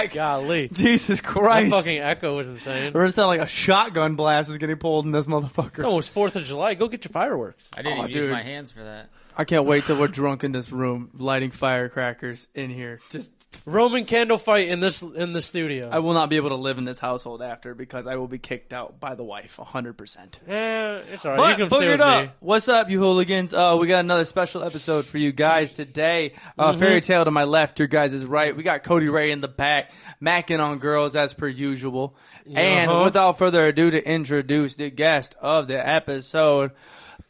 back. Golly. Jesus Christ. That fucking echo was insane. We're gonna sound like a shotgun blast is getting pulled in this motherfucker. It's almost 4th of July. Go get your fireworks. I didn't even use dude. my hands for that. I can't wait till we're drunk in this room, lighting firecrackers in here. Just Roman candle fight in the studio. I will not be able to live in this household after because I will be kicked out by the wife 100%. It's all right. You can stay Boogered with up. me. What's up, you hooligans? We got another special episode for you guys today. Fairy tale to my left, your guys is right. We got Cody Ray in the back, macking on girls as per usual. And without further ado, to introduce the guest of the episode,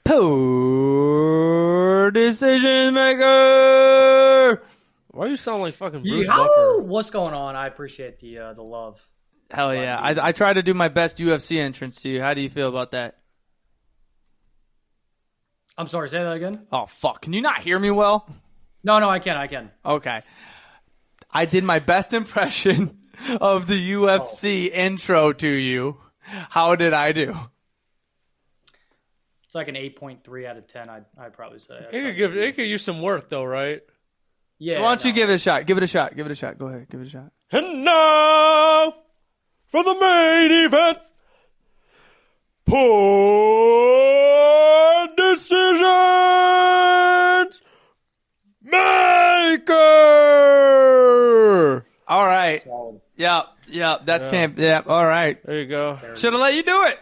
Poor Decision Maker. Why you sound like fucking Bruce Yo, Buffer? what's going on? I appreciate the love. Hell yeah. I try to do my best UFC entrance to you. How do you feel about that? I'm sorry, say that again? Oh, fuck. Can you not hear me well? No, I can. Okay. I did my best impression of the UFC intro to you. How did I do? It's like an 8.3 out of 10, I'd probably say. It could use some work, though, right? Yeah. Why don't you give it a shot? Give it a shot. Go ahead. Give it a shot. And now, for the main event, Poor Decisions Maker! All right. Solid. Yep. That's camp. Yep. All right. There you go. Should have let you do it.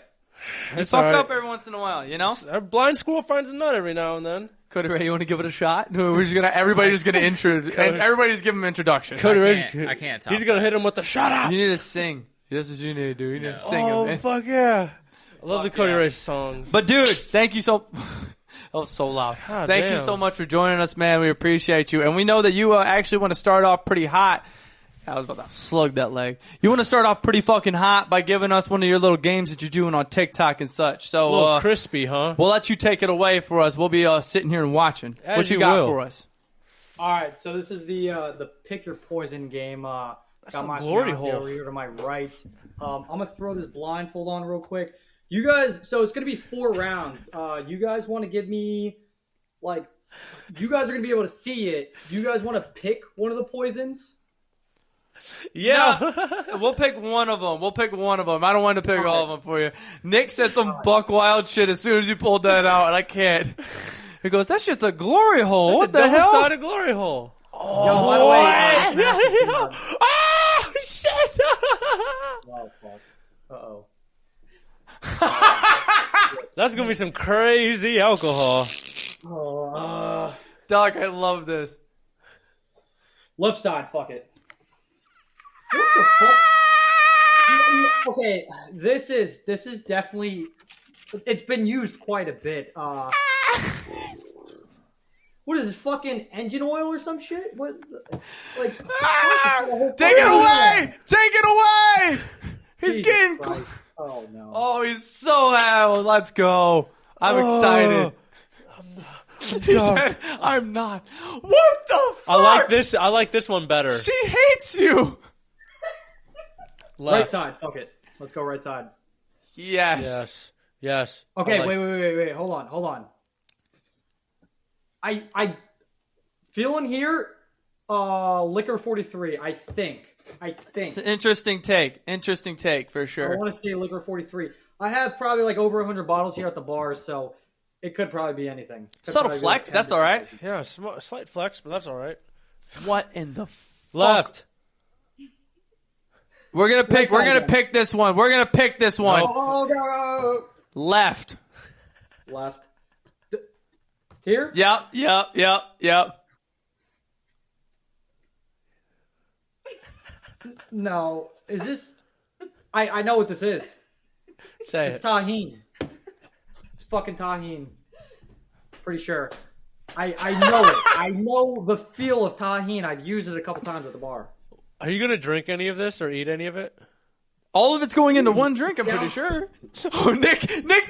You It's fuck all right. up every once in a while, you know? A blind squirrel finds a nut every now and then. Cody Ray, you want to give it a shot? No, we're just gonna. Everybody's gonna everybody's give him introduction. Cody Ray's, I can't top He's going to hit him with the shut up. You need to sing. This is what you need to do. You need to sing him. Man. Fuck yeah. I love the Cody yeah. Ray songs. But dude, thank you so. That was so loud. God Thank you damn. so much for joining us, man. We appreciate you, and we know that you actually want to start off pretty hot. I was about to slug that leg. You want to start off pretty fucking hot by giving us one of your little games that you're doing on TikTok and such. So A little crispy, huh? we'll let you take it away for us. We'll be sitting here and watching. As What you you got will. for us? All right, so this is the pick your poison game. Got a my glory fiance hole. over here to my right. I'm gonna throw this blindfold on real quick. You guys, so it's gonna be 4 rounds. You guys want to give me you guys are gonna be able to see it. You guys want to pick one of the poisons? Yeah. We'll pick one of them. I don't want to pick all of them for you. Nick said some buck wild shit as soon as you pulled that out, and I can't. He goes, that shit's a glory hole. What the hell? Double-sided glory hole. Yo, by the way, Ah, shit. oh fuck. Uh-oh. That's going to be some crazy alcohol. Doc, I love this. Left side, fuck it. What the fuck? Okay, this is definitely. It's been used quite a bit. What is this, fucking engine oil or some shit? What? Like, Take it away! Take it away! He's Jesus getting. Christ. Oh no. Oh, he's so happy. Let's go. I'm excited. He said, I'm not. What the fuck? I like this one better. She hates you. Right Left. side, fuck it. Let's go right side. Yes. Yes. Okay, I like- wait. Hold on. I feel in here, liquor 43. I think. It's an interesting take. For I sure. want to say liquor 43. I have probably like over 100 bottles here at the bar, so it could probably be anything. Could Sort probably of be flex. like That's all right. Yeah, slight flex, but that's all right. What in the Left. We're gonna pick. We're gonna pick this one. Oh, go. Left. Left. Here? Yep. No. Is this... I know what this is. Say It's it. tahine. It's fucking tahine. Pretty sure. I know it. I know the feel of tahine. I've used it a couple times at the bar. Are you going to drink any of this or eat any of it? All of it's going into one drink, I'm pretty sure. Oh, Nick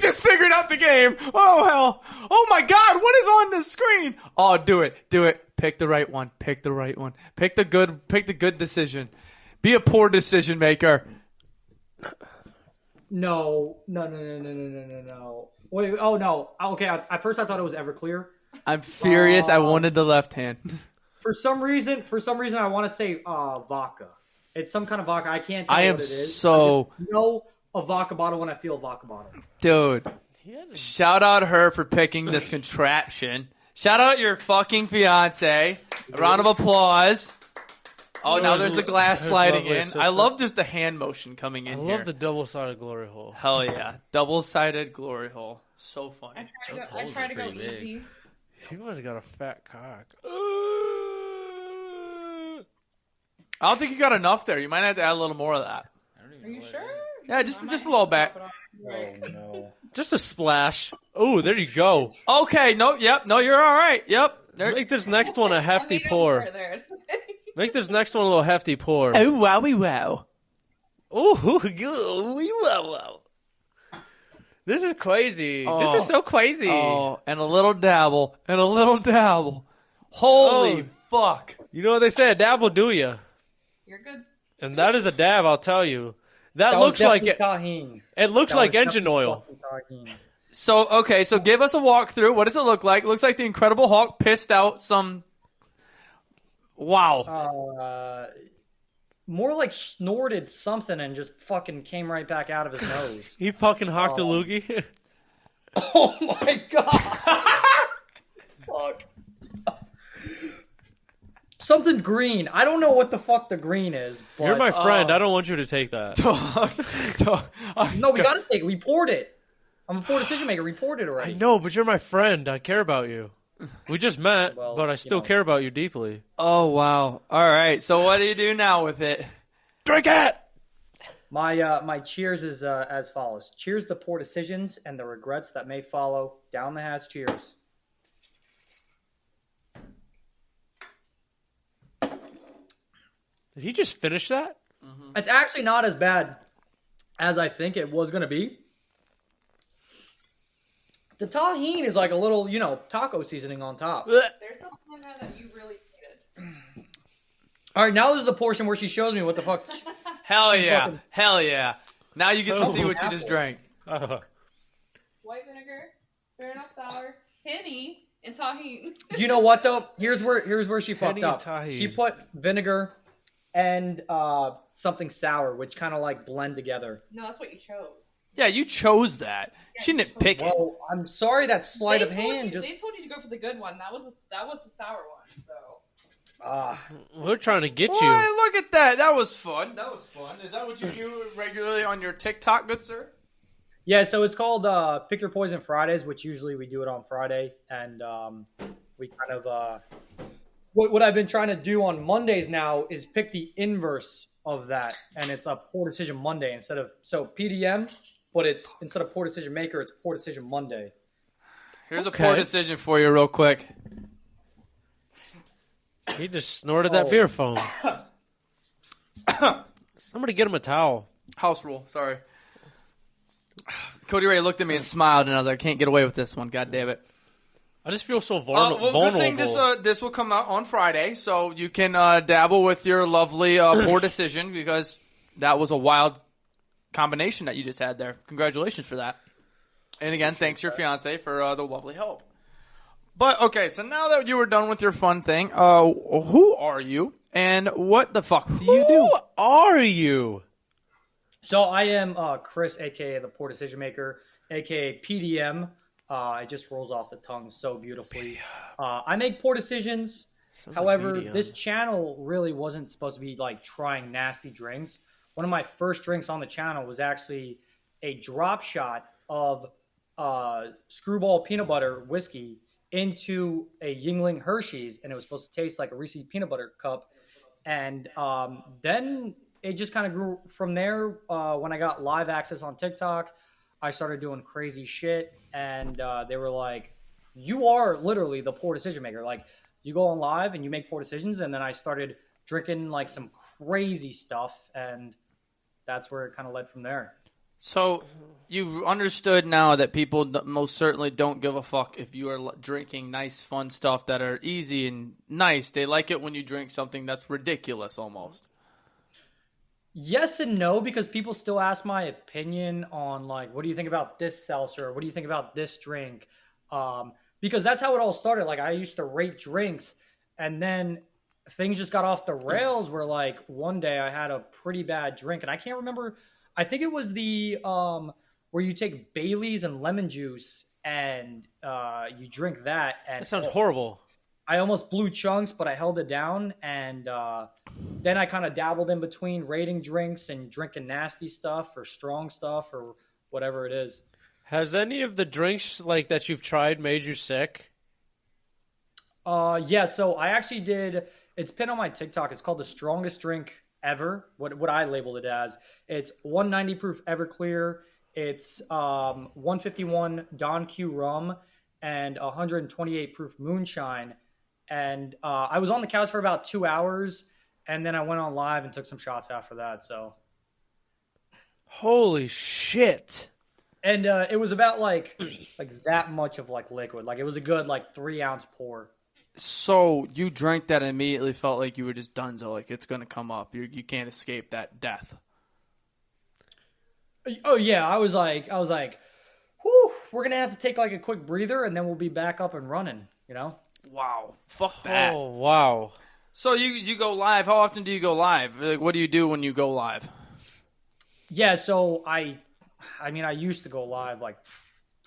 just figured out the game. Oh, hell. Oh, my God. What is on the screen? Oh, do it. Pick the right one. Pick the good decision. Be a poor decision maker. No. Wait, oh, no. Okay, at first I thought it was Everclear. I'm furious. I wanted the left hand. For some reason, I want to say vodka. It's some kind of vodka. I can't tell I am what it is. so- I just know a vodka bottle when I feel a vodka bottle. Dude, shout out her for picking this contraption. Shout out your fucking fiance. A round of applause. Oh, now there's the glass sliding lovely in. sister. I love just the hand motion coming in I here. love the double-sided glory hole. Hell yeah. Double-sided glory hole. So funny. I try to go pretty big. easy. She must have got a fat cock. I don't think you got enough there. You might have to add a little more of that. Are you sure? Yeah, just a little bit. Oh no. Just a splash. Oh, there you go. Okay, no, you're all right. Yep. There. Make this next one a hefty I mean, pour. There. Make this next one a little hefty pour. Oh, wowie wow. Oh, wow. This is crazy. Oh. This is so crazy. Oh, and a little dabble, and a little dabble. Holy fuck. You know what they say? A dab will do ya. You're good. And that is a dab, I'll tell you. That That looks was like definitely it. tahini. It looks That like was engine definitely oil. fucking tahini. So give us a walkthrough. What does it look like? It looks like the Incredible Hulk pissed out some... Wow. More like snorted something and just fucking came right back out of his nose. He fucking hocked a loogie. Oh my god! Fuck. Something green. I don't know what the fuck the green is. But, You're my friend. I don't want you to take that. No, we gotta take it. We poured it. I'm a poor decision maker. We poured it I already. know, but you're my friend. I care about you. We just met, Well, but I you still know. care about you deeply. Oh, wow. All right. So what do you do now with it? Drink it! My cheers is as follows. Cheers to poor decisions and the regrets that may follow. Down the hatch, cheers. Did he just finish that? It's actually not as bad as I think it was going to be. The tahini is like a little, taco seasoning on top. There's something in there that you really needed. All right, now this is the portion where she shows me what the fuck. Hell She yeah. fucking- Hell yeah. Now you get to Oh, see what you just drank. White vinegar, Smirnoff sour, Henny, and tahini. You know what though? Here's where she fucked Henny up. tahini. She put vinegar and something sour, which kind of like blend together. No, that's what you chose. Yeah, you chose that. She didn't pick it. Well, I'm sorry that sleight of hand just. They told you to go for the good one. That was the sour one. So We're trying to get Boy, you. look at that. That was fun. Is that what you do regularly on your TikTok, good sir? Yeah, so it's called Pick Your Poison Fridays, which usually we do it on Friday, and we kind of what I've been trying to do on Mondays now is pick the inverse of that, and it's a poor decision Monday instead of PDM, but it's instead of poor decision maker, it's poor decision Monday. Here's a poor decision for you real quick. He just snorted that beer foam. Somebody get him a towel. House rule, sorry. Cody Ray looked at me and smiled, and I was like, I can't get away with this one. God damn it. I just feel so Well, vulnerable. good thing this will come out on Friday, so you can dabble with your lovely poor decision, because that was a wild combination that you just had there. Congratulations for that. And again, thanks your fiance for the lovely help. But okay, so now that you were done with your fun thing, who are you and what the fuck do you do? Who are you? So I am Chris, aka the Poor Decision Maker, aka PDM. It just rolls off the tongue so beautifully. I make poor decisions. However, medium. this channel really wasn't supposed to be like trying nasty drinks. One of my first drinks on the channel was actually a drop shot of Screwball peanut butter whiskey into a Yingling Hershey's, and it was supposed to taste like a Reese's peanut butter cup. And then it just kind of grew from there. When I got live access on TikTok, I started doing crazy shit, and they were like, you are literally the poor decision maker. Like, you go on live and you make poor decisions, and then I started drinking like some crazy stuff, and that's where it kind of led from there. So you've understood now that people most certainly don't give a fuck if you are drinking nice, fun stuff that are easy and nice. They like it when you drink something that's ridiculous almost. Yes and no, because people still ask my opinion on, like, what do you think about this seltzer? What do you think about this drink? Because that's how it all started. Like, I used to rate drinks, and then things just got off the rails where like one day I had a pretty bad drink and I can't remember. I think it was the where you take Bailey's and lemon juice and you drink that. And That sounds horrible. I almost blew chunks, but I held it down. And then I kind of dabbled in between rating drinks and drinking nasty stuff or strong stuff or whatever it is. Has any of the drinks like that you've tried made you sick? Yeah, so I actually did. It's pinned on my TikTok. It's called the strongest drink ever. What I labeled it as. It's 190 proof Everclear. It's 151 Don Q rum and 128 proof moonshine. And I was on the couch for about 2 hours, and then I went on live and took some shots after that. So, Holy shit! and it was about like that much of like liquid. Like it was a good like 3 ounce pour. So you drank that and immediately felt like you were just done. So like it's gonna come up. You can't escape that death. Oh yeah, I was like, whew, we're gonna have to take like a quick breather, and then we'll be back up and running. You know. Wow. Fuck that. Oh wow! So you go live. How often do you go live? Like, what do you do when you go live? Yeah, so I mean, I used to go live like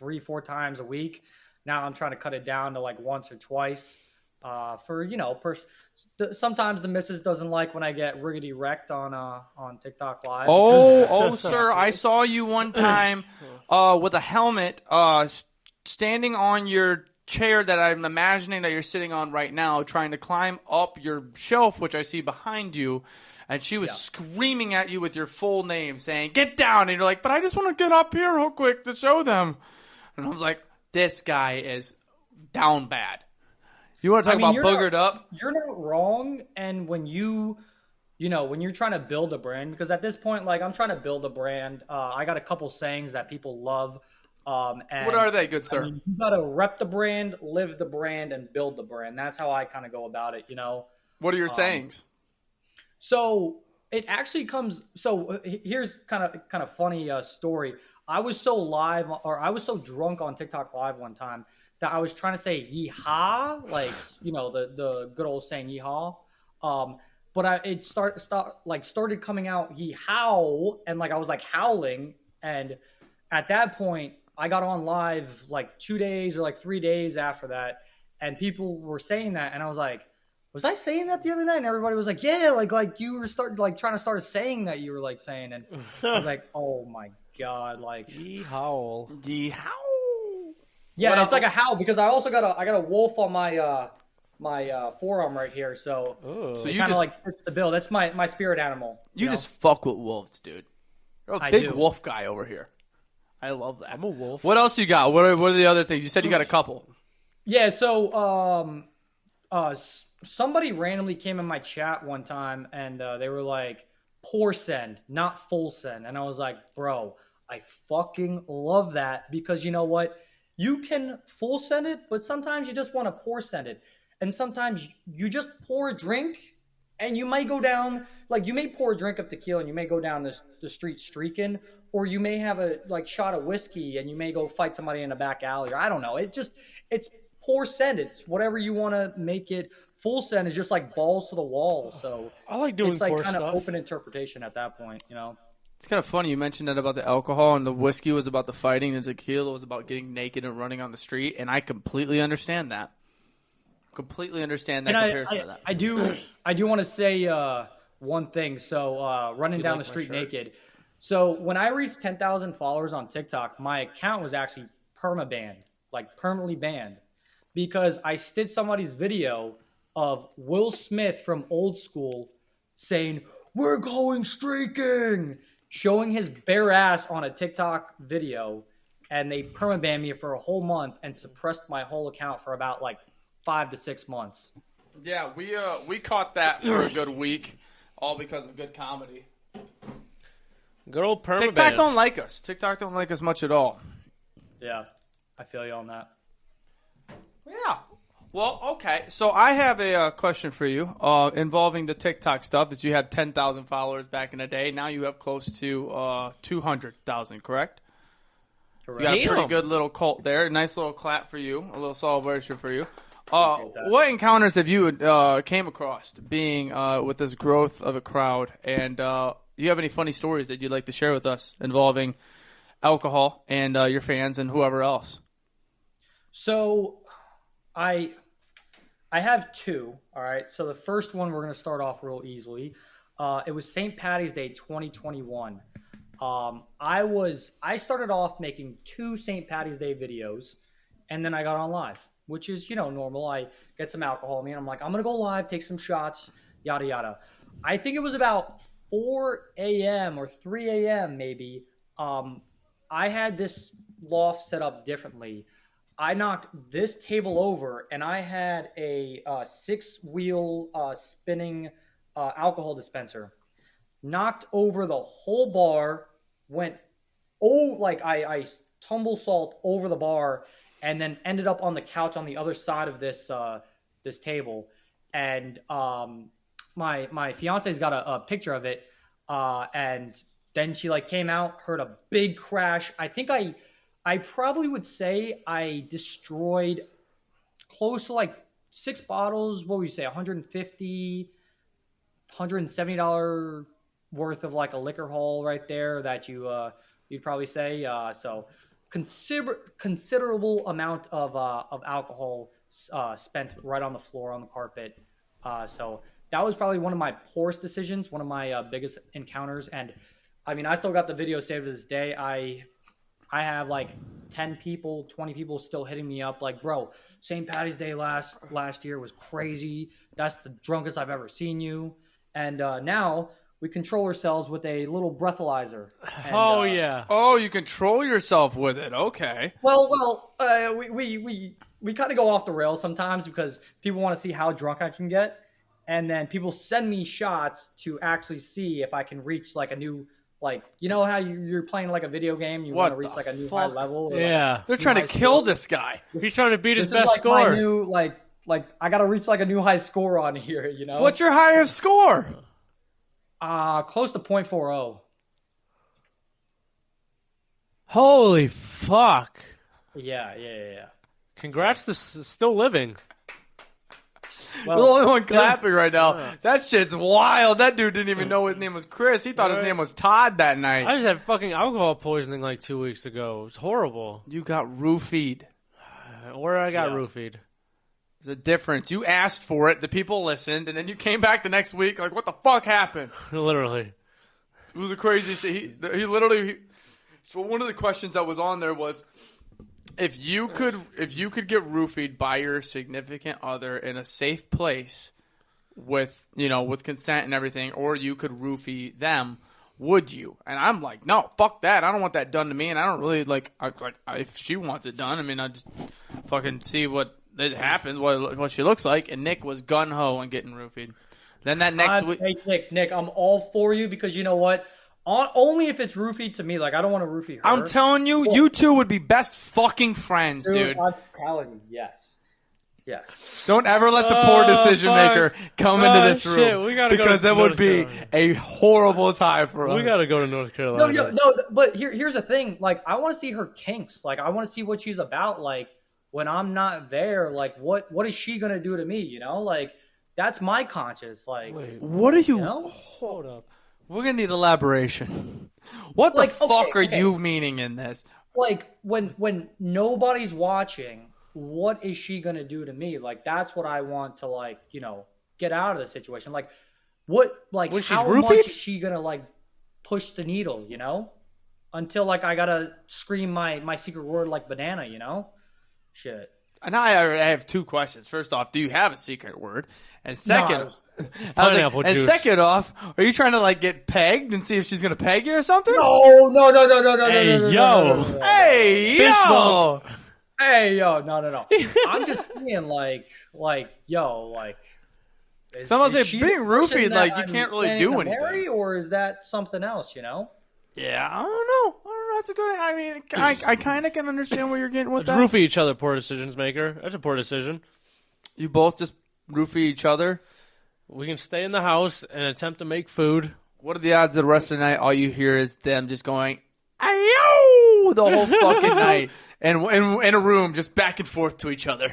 3-4 times a week. Now I'm trying to cut it down to like once or twice. For sometimes the missus doesn't like when I get riggedy wrecked on TikTok Live. Oh, sir! I saw you one time with a helmet, standing on your chair that I'm imagining that you're sitting on right now, trying to climb up your shelf, which I see behind you. And she was screaming at you with your full name, saying, "Get down!" And you're like, "But I just want to get up here real quick to show them." And I was like, "This guy is down bad." You want to talk about boogered up? You're not wrong. And when when you're trying to build a brand, because at this point, like I'm trying to build a brand. I got a couple sayings that people love. And, what are they, good sir? I mean, you got to rep the brand, live the brand, and build the brand. That's how I kind of go about it. What are your sayings? So it actually comes. So here's kind of funny story. I was so drunk on TikTok Live one time that I was trying to say yeehaw, like the good old saying yeehaw. But it started coming out yeehaw, and like I was like howling, and at that point I got on live like 2 days or like 3 days after that, and people were saying that, and I was like, was I saying that the other night? And everybody was like, yeah, like you were trying to start a saying that you were like saying, and I was like, oh my god, like Yeehaw! Yeah, it's like a howl because I also got a wolf on my my forearm right here, so you kind of like fits the bill. That's my spirit animal. You just fuck with wolves, dude. You're a big wolf guy over here. I love that. I'm a wolf. What else you got? What are the other things? You said you got a couple. Yeah, so somebody randomly came in my chat one time and they were like, "Poor send, not full send," and I was like, "Bro, I fucking love that because you know what." You can full send it, but sometimes you just want to pour send it. And sometimes you just pour a drink and you may go down, like you may pour a drink of tequila and you may go down the street streaking, or you may have a like shot of whiskey and you may go fight somebody in a back alley, or I don't know. It's pour send. It's whatever you want to make it. Full send is just like balls to the wall. So I like doing it's like pour kind of stuff. open interpretation at that point, It's kind of funny you mentioned that about the alcohol, and the whiskey was about the fighting, and the tequila was about getting naked and running on the street, and I completely understand that. Completely understand that comparison to that. I do want to say one thing. So running down the street naked. So when I reached 10,000 followers on TikTok, my account was actually perma-banned, like permanently banned, because I stitched somebody's video of Will Smith from Old School saying, "We're going streaking," showing his bare ass on a TikTok video, and they permabanned me for a whole month and suppressed my whole account for about like 5 to 6 months. Yeah, we caught that for a good week, all because of good comedy. Good old permaban. TikTok don't like us. TikTok don't like us much at all. Yeah, I feel you on that. Yeah. Well, okay. So I have a question for you involving the TikTok stuff. That you had 10,000 followers back in the day. Now you have close to 200,000, correct? Correct. You got a pretty good little cult there. Nice little clap for you. A little celebration for you. Appreciate that. What encounters have you came across being with this growth of a crowd? And do you have any funny stories that you'd like to share with us involving alcohol and your fans and whoever else? So, I have two. All right. So the first one we're gonna start off real easily. It was St. Patty's Day 2021. I started off making 2 St. Patty's Day videos, and then I got on live, which is normal. I get some alcohol in me, and I'm like, I'm gonna go live, take some shots, yada yada. I think it was about 4 a.m. or 3 a.m. maybe. I had this loft set up differently. I knocked this table over, and I had a 6-wheel spinning alcohol dispenser. Knocked over the whole bar, went I tumble salt over the bar, and then ended up on the couch on the other side of this table. And my fiance's got a picture of it, and then she came out, heard a big crash. I think I probably would say I destroyed close to 6 bottles. What would you say? $150, $170 worth of a liquor haul right there that you'd probably say. So considerable amount of alcohol spent right on the floor, on the carpet. So that was probably one of my poorest decisions, one of my biggest encounters. And I mean, I still got the video saved to this day. I have 10 people, 20 people still hitting me up bro, St. Patty's Day last year was crazy. That's the drunkest I've ever seen you. And now we control ourselves with a little breathalyzer. And, yeah. Oh, you control yourself with it. Okay. Well, we kind of go off the rails sometimes because people want to see how drunk I can get. And then people send me shots to actually see if I can reach a new, how you're playing a video game, you want to reach a new high level. Or, yeah. They're trying to kill this guy. He's trying to beat his this best is score. my new, I got to reach a new high score on here, What's your highest score? Close to .40. Holy fuck. Yeah. Congrats to still living. We're the only one clapping right now. That shit's wild. That dude didn't even know his name was Chris. He thought his name was Todd that night. I just had fucking alcohol poisoning 2 weeks ago. It was horrible. You got roofied. Where I got roofied. There's a difference. You asked for it. The people listened. And then you came back the next week what the fuck happened? Literally. It was the craziest shit. He literally... So one of the questions that was on there was... If you could get roofied by your significant other in a safe place with consent and everything, or you could roofie them, would you? And I'm like, no, fuck that. I don't want that done to me, and I don't really if she wants it done. I mean, I just fucking see what it happens, what she looks like. And Nick was gun ho on getting roofied. Then that next week, hey Nick, I'm all for you because you know what? Only if it's roofie to me. I don't want to roofie her. I'm telling you, you two would be best fucking friends, dude. I'm telling you, yes. Don't ever let the poor decision maker come into this room. Shit. We gotta because that would be a horrible time for us. We gotta go to North Carolina. No, but here's the thing. I want to see her kinks. I want to see what she's about. When I'm not there, what is she gonna do to me? That's my conscience. Wait, what are you? Hold up. We're gonna need elaboration. What the fuck are you meaning in this? When nobody's watching, what is she gonna do to me? That's what I want to get out of the situation. How much is she gonna push the needle? Until I gotta scream my secret word banana. Shit. And I have 2 questions. First off, do you have a secret word? And second, pineapple juice. And second off, are you trying to get pegged and see if she's gonna peg you or something? No. Hey, yo. Hey, yo. Hey, yo. No. I'm just saying, So I'm gonna say, being roofied, you can't really do anything. Marry, or is that something else? Yeah, I don't know. That's a good. I mean, I kind of can understand where you're getting with Let's that. roofie each other, poor decisions maker. That's a poor decision. You both just roofie each other. We can stay in the house and attempt to make food. What are the odds that the rest of the night all you hear is them just going, "Ayo!" the whole fucking night, in a room, just back and forth to each other.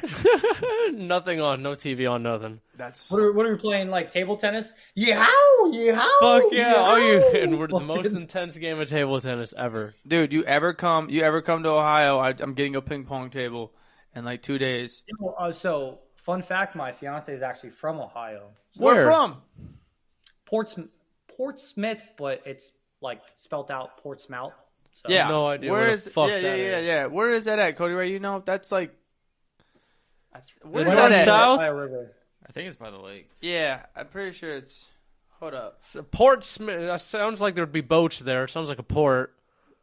Nothing on, no TV on, nothing. That's What are we playing? Like table tennis? Yeehaw! Fuck yeah! Yeehaw! And we're the most intense game of table tennis ever. dude. You ever come to Ohio? I'm getting a ping pong table in like 2 days. So, fun fact: my fiance is actually from Ohio, Where from? Portsmouth, but it's like spelt out Portsmouth. So. Yeah, No idea Where where the is? fuck yeah, that is. yeah. Where is that at, Cody? Right? You know, that's like. Where is Is that that at? south? Ohio River. I think it's by the lake. Yeah, I'm pretty sure it's. Hold up. Portsmouth. That sounds like there'd be boats there. It sounds like a port.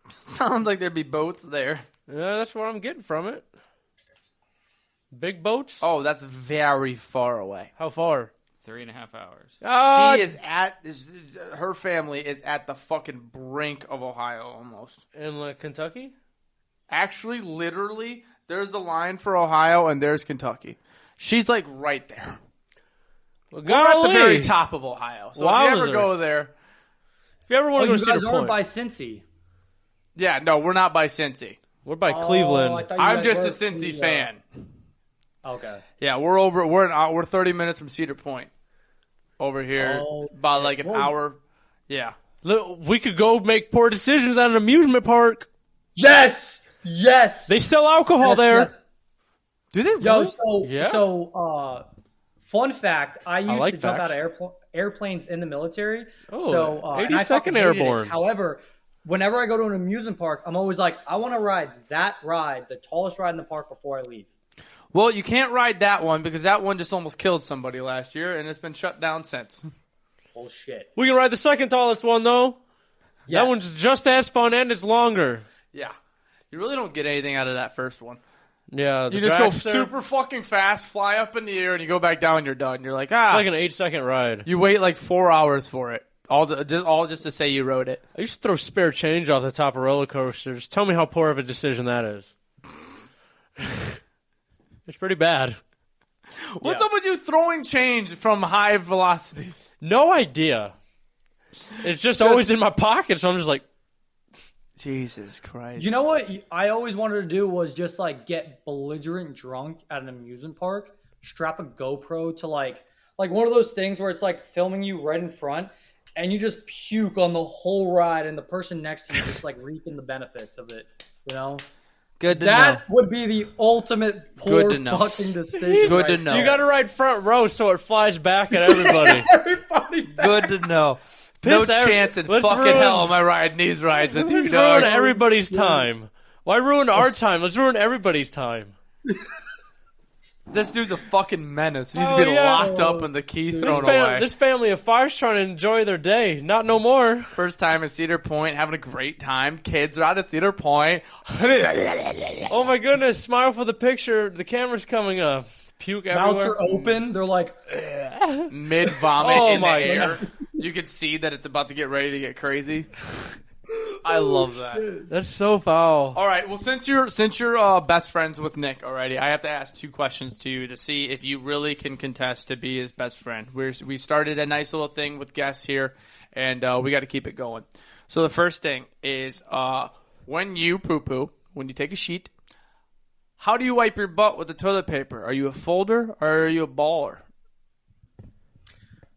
Sounds like there'd be boats there. Yeah, that's what I'm getting from it. Big boats? Oh, that's very far away. How far? 3.5 hours. Ah, She is her family is at the fucking brink of Ohio almost. in like Kentucky? Actually, literally, there's the line for Ohio and there's Kentucky. She's like right there. Well, We're at the very golly. top of Ohio. So if you ever Wowzers. go there, If you ever Oh, want to you go to guys Cedar aren't Point, by Cincy. yeah, no, we're not by Cincy. we're by Oh, I Cleveland. thought you I'm guys just were a Cincy to, fan. Okay. Yeah, we're 30 minutes from Cedar Point. Over here, Oh, about like an well- hour. Yeah. Look, we could go make poor decisions at an amusement park. Yes. They sell alcohol Yes, there. yes. Do they Yo, really? Yeah. Fun fact: I used like to jump facts. out of airplanes in the military. Oh, So and I 82nd fucking hated it. Airborne. However, whenever I go to an amusement park, I'm always like, I want to ride that ride, the tallest ride in the park, before I leave. Well, you can't ride that one because that one just almost killed somebody last year, and it's been shut down since. Bullshit. We can ride the second tallest one, though. Yes. That one's just as fun and it's longer. Yeah. You really don't get anything out of that first one. Yeah, the You just go dragster, super fucking fast, fly up in the air, and you go back down, and you're done. You're like, It's like an 8-second ride. You wait like 4 hours for it. All just to say you rode it. I used to throw spare change off the top of roller coasters. Tell me how poor of a decision that is. It's pretty bad. What's up with you throwing change from high velocities? No idea. It's just always in my pocket, so I'm just like, Jesus Christ. You know what I always wanted to do was just like get belligerent drunk at an amusement park, strap a GoPro to like one of those things where it's like filming you right in front, and you just puke on the whole ride, and the person next to you just like reaping the benefits of it. You know, Good to that know. would be the ultimate poor Good to know. fucking decision. Good to right know. there. you got to ride front row so it flies back at everybody. Everybody back. Good to know. No Piss every- chance in let's fucking ruin- hell am I riding these rides with you, Let's dog. ruin everybody's time. Why ruin our time? Let's ruin everybody's time. This dude's a fucking menace. He needs to Oh, be yeah. locked up and the key thrown away. This family of five's trying to enjoy their day. Not no more. First time at Cedar Point, having a great time. Kids are out at Cedar Point. Oh my goodness! Smile for the picture. The camera's coming up. Puke Mouths everywhere. are open. They're like, Mid vomit Oh in the my air. You can see that it's about to get ready to get crazy. I love that. That's so foul. All right. Well, since you're best friends with Nick already, I have to ask 2 questions to you to see if you really can contest to be his best friend. We started a nice little thing with guests here, and we got to keep it going. So the first thing is when you poo-poo, when you take a sheet, how do you wipe your butt with the toilet paper? Are you a folder or are you a baller?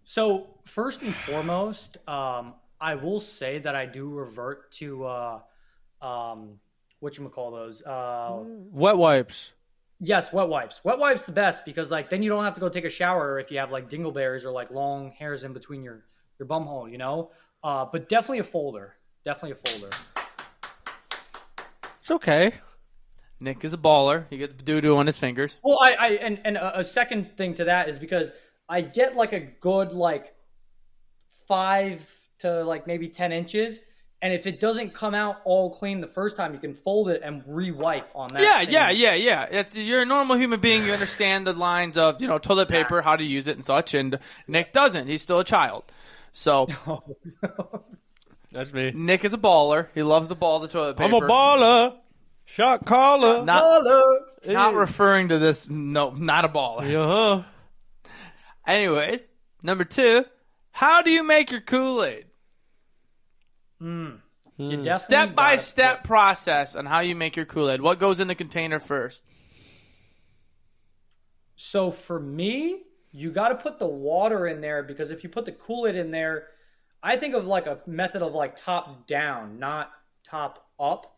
so first and foremost, I will say that I do revert to whatchamacall those. Wet wipes. Yes, wet wipes. Wet wipes the best because like then you don't have to go take a shower if you have like dingleberries or like long hairs in between your bum hole, you know. But definitely a folder. Definitely a folder. It's okay. Nick is a baller. He gets doo-doo on his fingers. Well, and a second thing to that is because I get like a good like 5 to like maybe 10 inches. And if it doesn't come out all clean the first time, you can fold it and re-wipe on that. Yeah. You're a normal human being. You understand the lines of, toilet paper, how to use it and such. And Nick doesn't. He's still a child. So That's me. Nick is a baller. He loves the toilet paper. I'm a baller. Shot caller. Not referring to this. No, not a baller. Uh-huh. Anyways, number 2, how do you make your Kool-Aid? You definitely Step by gotta step process on how you make your Kool-Aid. What goes in the container first? So for me, you got to put the water in there because if you put the Kool-Aid in there, I think of like a method of like top down, not top up.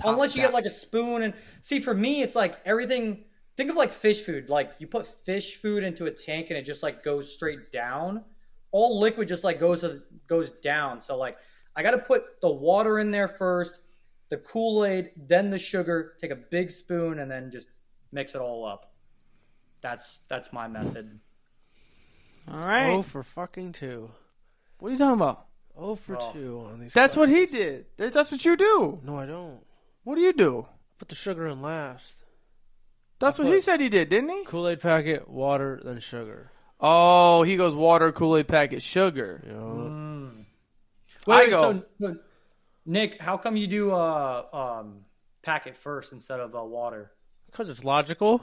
Unless you get like a spoon and see, for me, it's like everything. Think of like fish food. Like you put fish food into a tank and it just like goes straight down. All liquid just like goes down. So like I got to put the water in there first, the Kool-Aid, then the sugar. Take a big spoon and then just mix it all up. That's my method. All right. Oh, for fucking 2. What are you talking about? Oh, for 2 on these. That's what he did. That's what you do. No, I don't. What do you do? Put the sugar in last. That's what he said he did, didn't he? Kool-Aid packet, water, then sugar. Oh, he goes water, Kool-Aid packet, sugar. You know? Wait, so Nick, how come you do packet first instead of water? Because it's logical.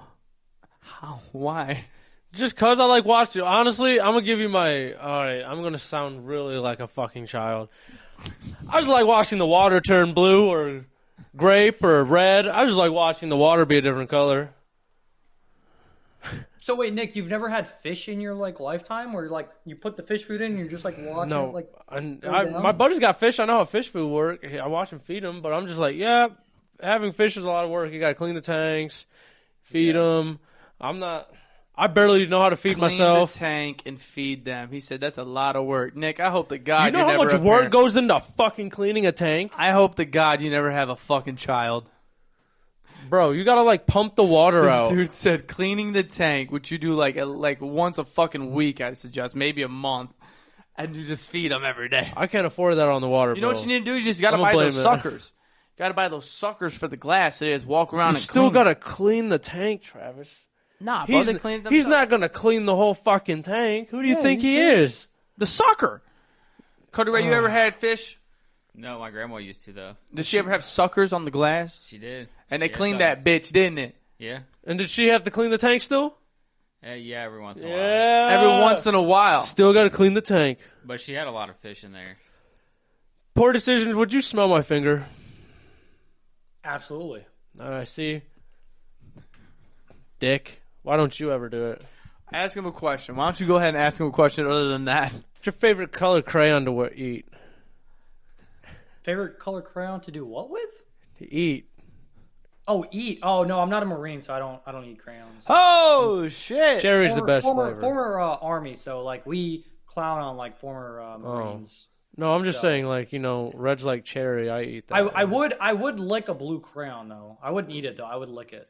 How? Why? Just because I like watching. Honestly, I'm going to give you my... Alright, I'm going to sound really like a fucking child. I just like watching the water turn blue or grape or red. I just like watching the water be a different color. So wait, Nick, you've never had fish in your like lifetime where like you put the fish food in and you're just like watching it like my buddy's got fish. I know how fish food work. I watch him feed them, but I'm just like, yeah, having fish is a lot of work. You got to clean the tanks, feed them. I barely know how to feed myself. Clean the tank and feed them. He said that's a lot of work. Nick, I hope to God you know how much work goes into fucking cleaning a tank? I hope to God you never have a fucking child. Bro, you gotta like pump the water This out. dude said cleaning the tank, which you do like once a fucking week, I suggest, maybe a month, and you just feed them every day. I can't afford that on the water, You know bro. what you need to do? You just gotta I'm buy gonna those blame it. suckers. Gotta buy those suckers for the glass. So they just walk around You and still clean. gotta clean the tank, Travis. Nah, bro, they clean it He's themselves. not gonna clean the whole fucking tank. Who do you think he he's is? The sucker. Cody Ray, you ever had fish? No, my grandma used to, though. Did she ever have suckers on the glass? She did. And they She had cleaned those. that bitch, didn't it? Yeah. And did she have to clean the tank still? Yeah, every once in a while. Yeah. Every once in a while. Still gotta clean the tank. But she had a lot of fish in there. Poor decisions. Would you smell my finger? absolutely. I see. Dick. Why don't you ever do it? Ask him a question. Why don't you go ahead and ask him a question other than that? What's your favorite color crayon to eat? Favorite color crayon to do what with? To eat. Oh, eat. Oh no, I'm not a Marine, so I don't eat crayons. Oh, shit. Cherry's the best former, flavor. Former Army, so like we clown on like former Marines. No, I'm just So- saying, like, you know, Reds like cherry. I eat that. I would lick a blue crayon though. I wouldn't eat it though. I would lick it.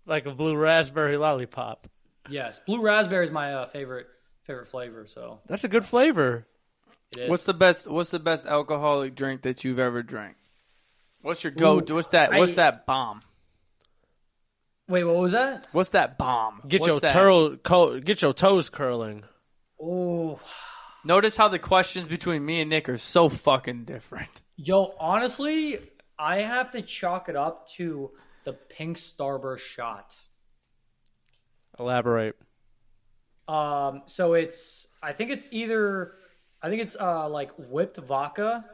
Like a blue raspberry lollipop. Yes, blue raspberry is my favorite flavor. So That's a good flavor. it is. What's the best alcoholic drink that you've ever drank? What's your go-to? What's that bomb? Wait, what was that? What's that bomb? Get What's your that? get your toes curling. Oh, Notice how the questions between me and Nick are so fucking different. yo, honestly, I have to chalk it up to the pink Starburst shot. Elaborate. So I think it's like whipped vodka.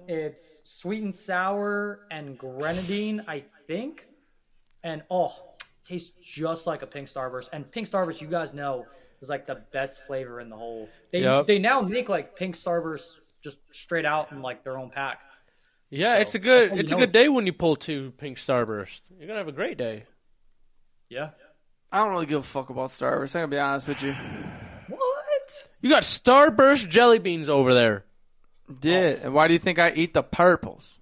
It's sweet and sour and grenadine, I think. And tastes just like a pink Starburst. And pink Starburst, you guys know, is like the best flavor in the whole. They now make like pink Starburst just straight out in like their own pack. Yeah, So, it's a good that's how you know day when you pull 2 pink Starburst. You're gonna have a great day. Yeah. I don't really give a fuck about Starburst. I'm gonna be honest with you. What? You got Starburst jelly beans over there. Yeah. And why do you think I eat the purples?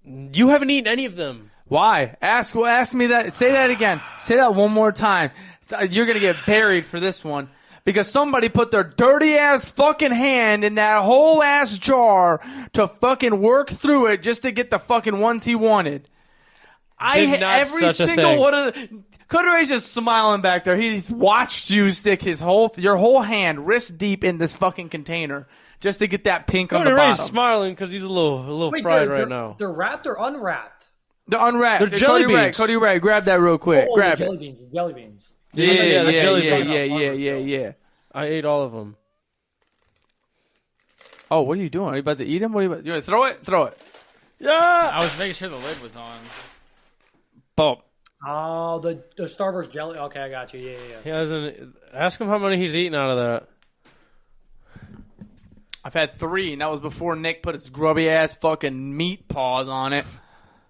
You haven't eaten any of them. Why? Ask me that. Say that again. Say that one more time. You're gonna get buried for this one. Because somebody put their dirty ass fucking hand in that whole ass jar to fucking work through it just to get the fucking ones he wanted. Every such a single thing. one of the Kuderay's just smiling back there. He's watched you stick your whole hand wrist deep in this fucking container just to get that pink on the Ray's bottom. smiling because he's a little Wait, fried they're right now. They're wrapped or unwrapped? They're unwrapped. They're jelly Cody beans. Ray, grab that real quick. Grab the it. jelly beans. The jelly beans. Yeah, the jelly beans. yeah. I ate all of them. Oh, what are you doing? Are you about to eat him? What are you about? You want to throw it? Throw it. Yeah. I was making sure the lid was on. Boom. Oh, the Starburst jelly. Okay, I got you. Yeah. He hasn't. Ask him how many he's eaten out of that. I've had 3, and that was before Nick put his grubby ass fucking meat paws on it.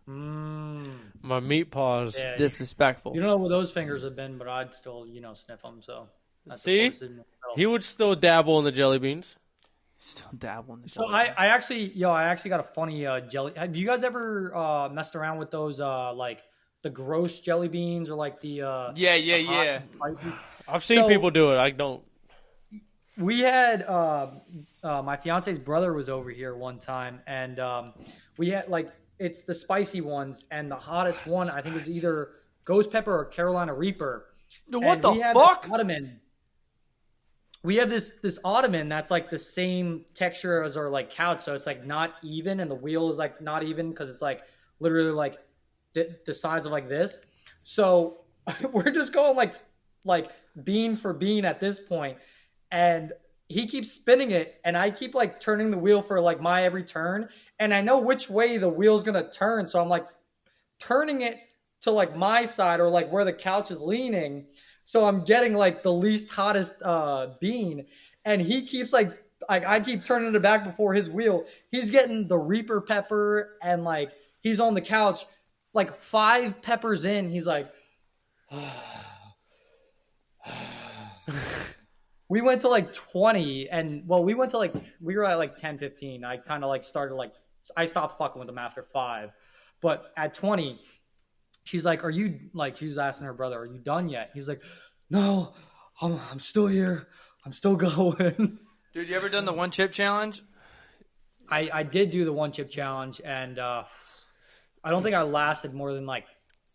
My meat paws. Yeah. It's disrespectful. You don't know where those fingers have been, but I'd still, sniff them. So that's See? He would still dabble in the jelly beans. Still dabbling. So I actually got a funny jelly. Have you guys ever messed around with those like the gross jelly beans or like the the hot and spicy? I've seen people do it. I don't. We had my fiance's brother was over here one time, and we had like it's the spicy ones, and the hottest one I think is either ghost pepper or Carolina Reaper. What the we have fuck? This ottoman. We have this ottoman that's like the same texture as our like couch, so it's like not even, and the wheel is like not even because it's like literally like the size of like this. So we're just going like bean for bean at this point, and he keeps spinning it, and I keep like turning the wheel for like my every turn, and I know which way the wheel's gonna turn, so I'm like turning it to like my side or like where the couch is leaning. So I'm getting like the least hottest bean, and he keeps like I keep turning it back before his wheel. He's getting the Reaper pepper, and like he's on the couch, like 5 peppers in. He's like, we went to like 20, and well, we were at like 10, 15. I kind of like started like I stopped fucking with him after 5, but at 20. She's like, "Are you like?" She's asking her brother, "Are you done yet?" He's like, "No, I'm still here. I'm still going." Dude, you ever done the 1 chip challenge? I did do the 1 chip challenge, and I don't think I lasted more than like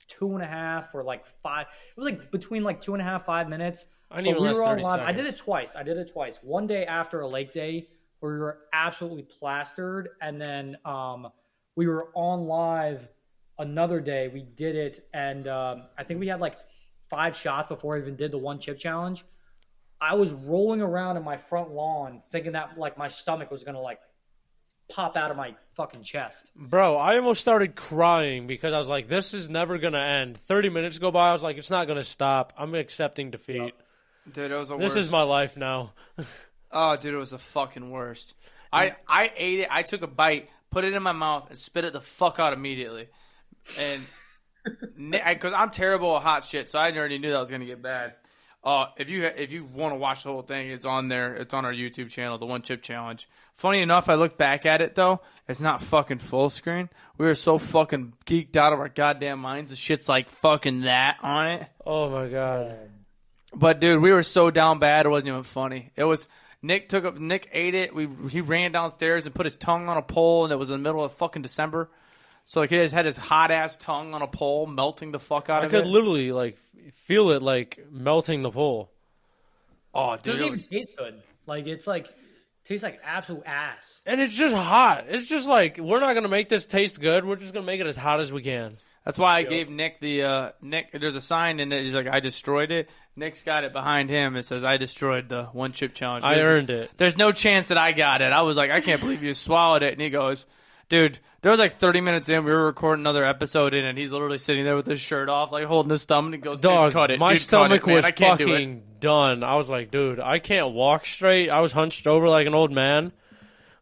2.5 or like 5. It was like between like 2.5, 5 minutes. I didn't even last 30 seconds. I did it twice. One day after a lake day where we were absolutely plastered, and then we were on live. Another day we did it, and I think we had like 5 shots before I even did the 1 chip challenge. I was rolling around in my front lawn thinking that like my stomach was gonna like pop out of my fucking chest. Bro, I almost started crying because I was like, this is never going to end. 30 minutes go by, I was like, it's not going to stop. I'm accepting defeat. Yep. Dude, it was the This worst. is my life now. Oh, dude, it was the fucking worst. I ate it. I took a bite, put it in my mouth, and spit it the fuck out immediately. And because I'm terrible at hot shit, so I already knew that was gonna get bad. If you want to watch the whole thing, it's on there. It's on our YouTube channel, the 1 chip challenge. Funny enough, I look back at it though. It's not fucking full screen. We were so fucking geeked out of our goddamn minds. The shit's like fucking that on it. Oh, my God. But dude, we were so down bad. It wasn't even funny. It was. Nick ate it. He ran downstairs and put his tongue on a pole, and it was in the middle of fucking December. So like he just had his hot ass tongue on a pole, melting the fuck out I of it. could literally like feel it like melting the pole. Oh, It dude, doesn't even taste good. Like it's like tastes like absolute ass. And it's just hot. It's just like, we're not going to make this taste good. We're just going to make it as hot as we can. that's why I gave Nick the Nick. There's a sign in it. He's like, I destroyed it. Nick's got it behind him. It says, I destroyed the 1 chip challenge. I earned it. There's no chance that I got it. I was like, I can't believe you swallowed it. And he goes, dude, there was like 30 minutes in. We were recording another episode in, and he's literally sitting there with his shirt off, like holding his thumb, and he goes, dude, Dog, cut it. my Dude, stomach cut it, man. was I can't do it. fucking done. I was like, dude, I can't walk straight. I was hunched over like an old man.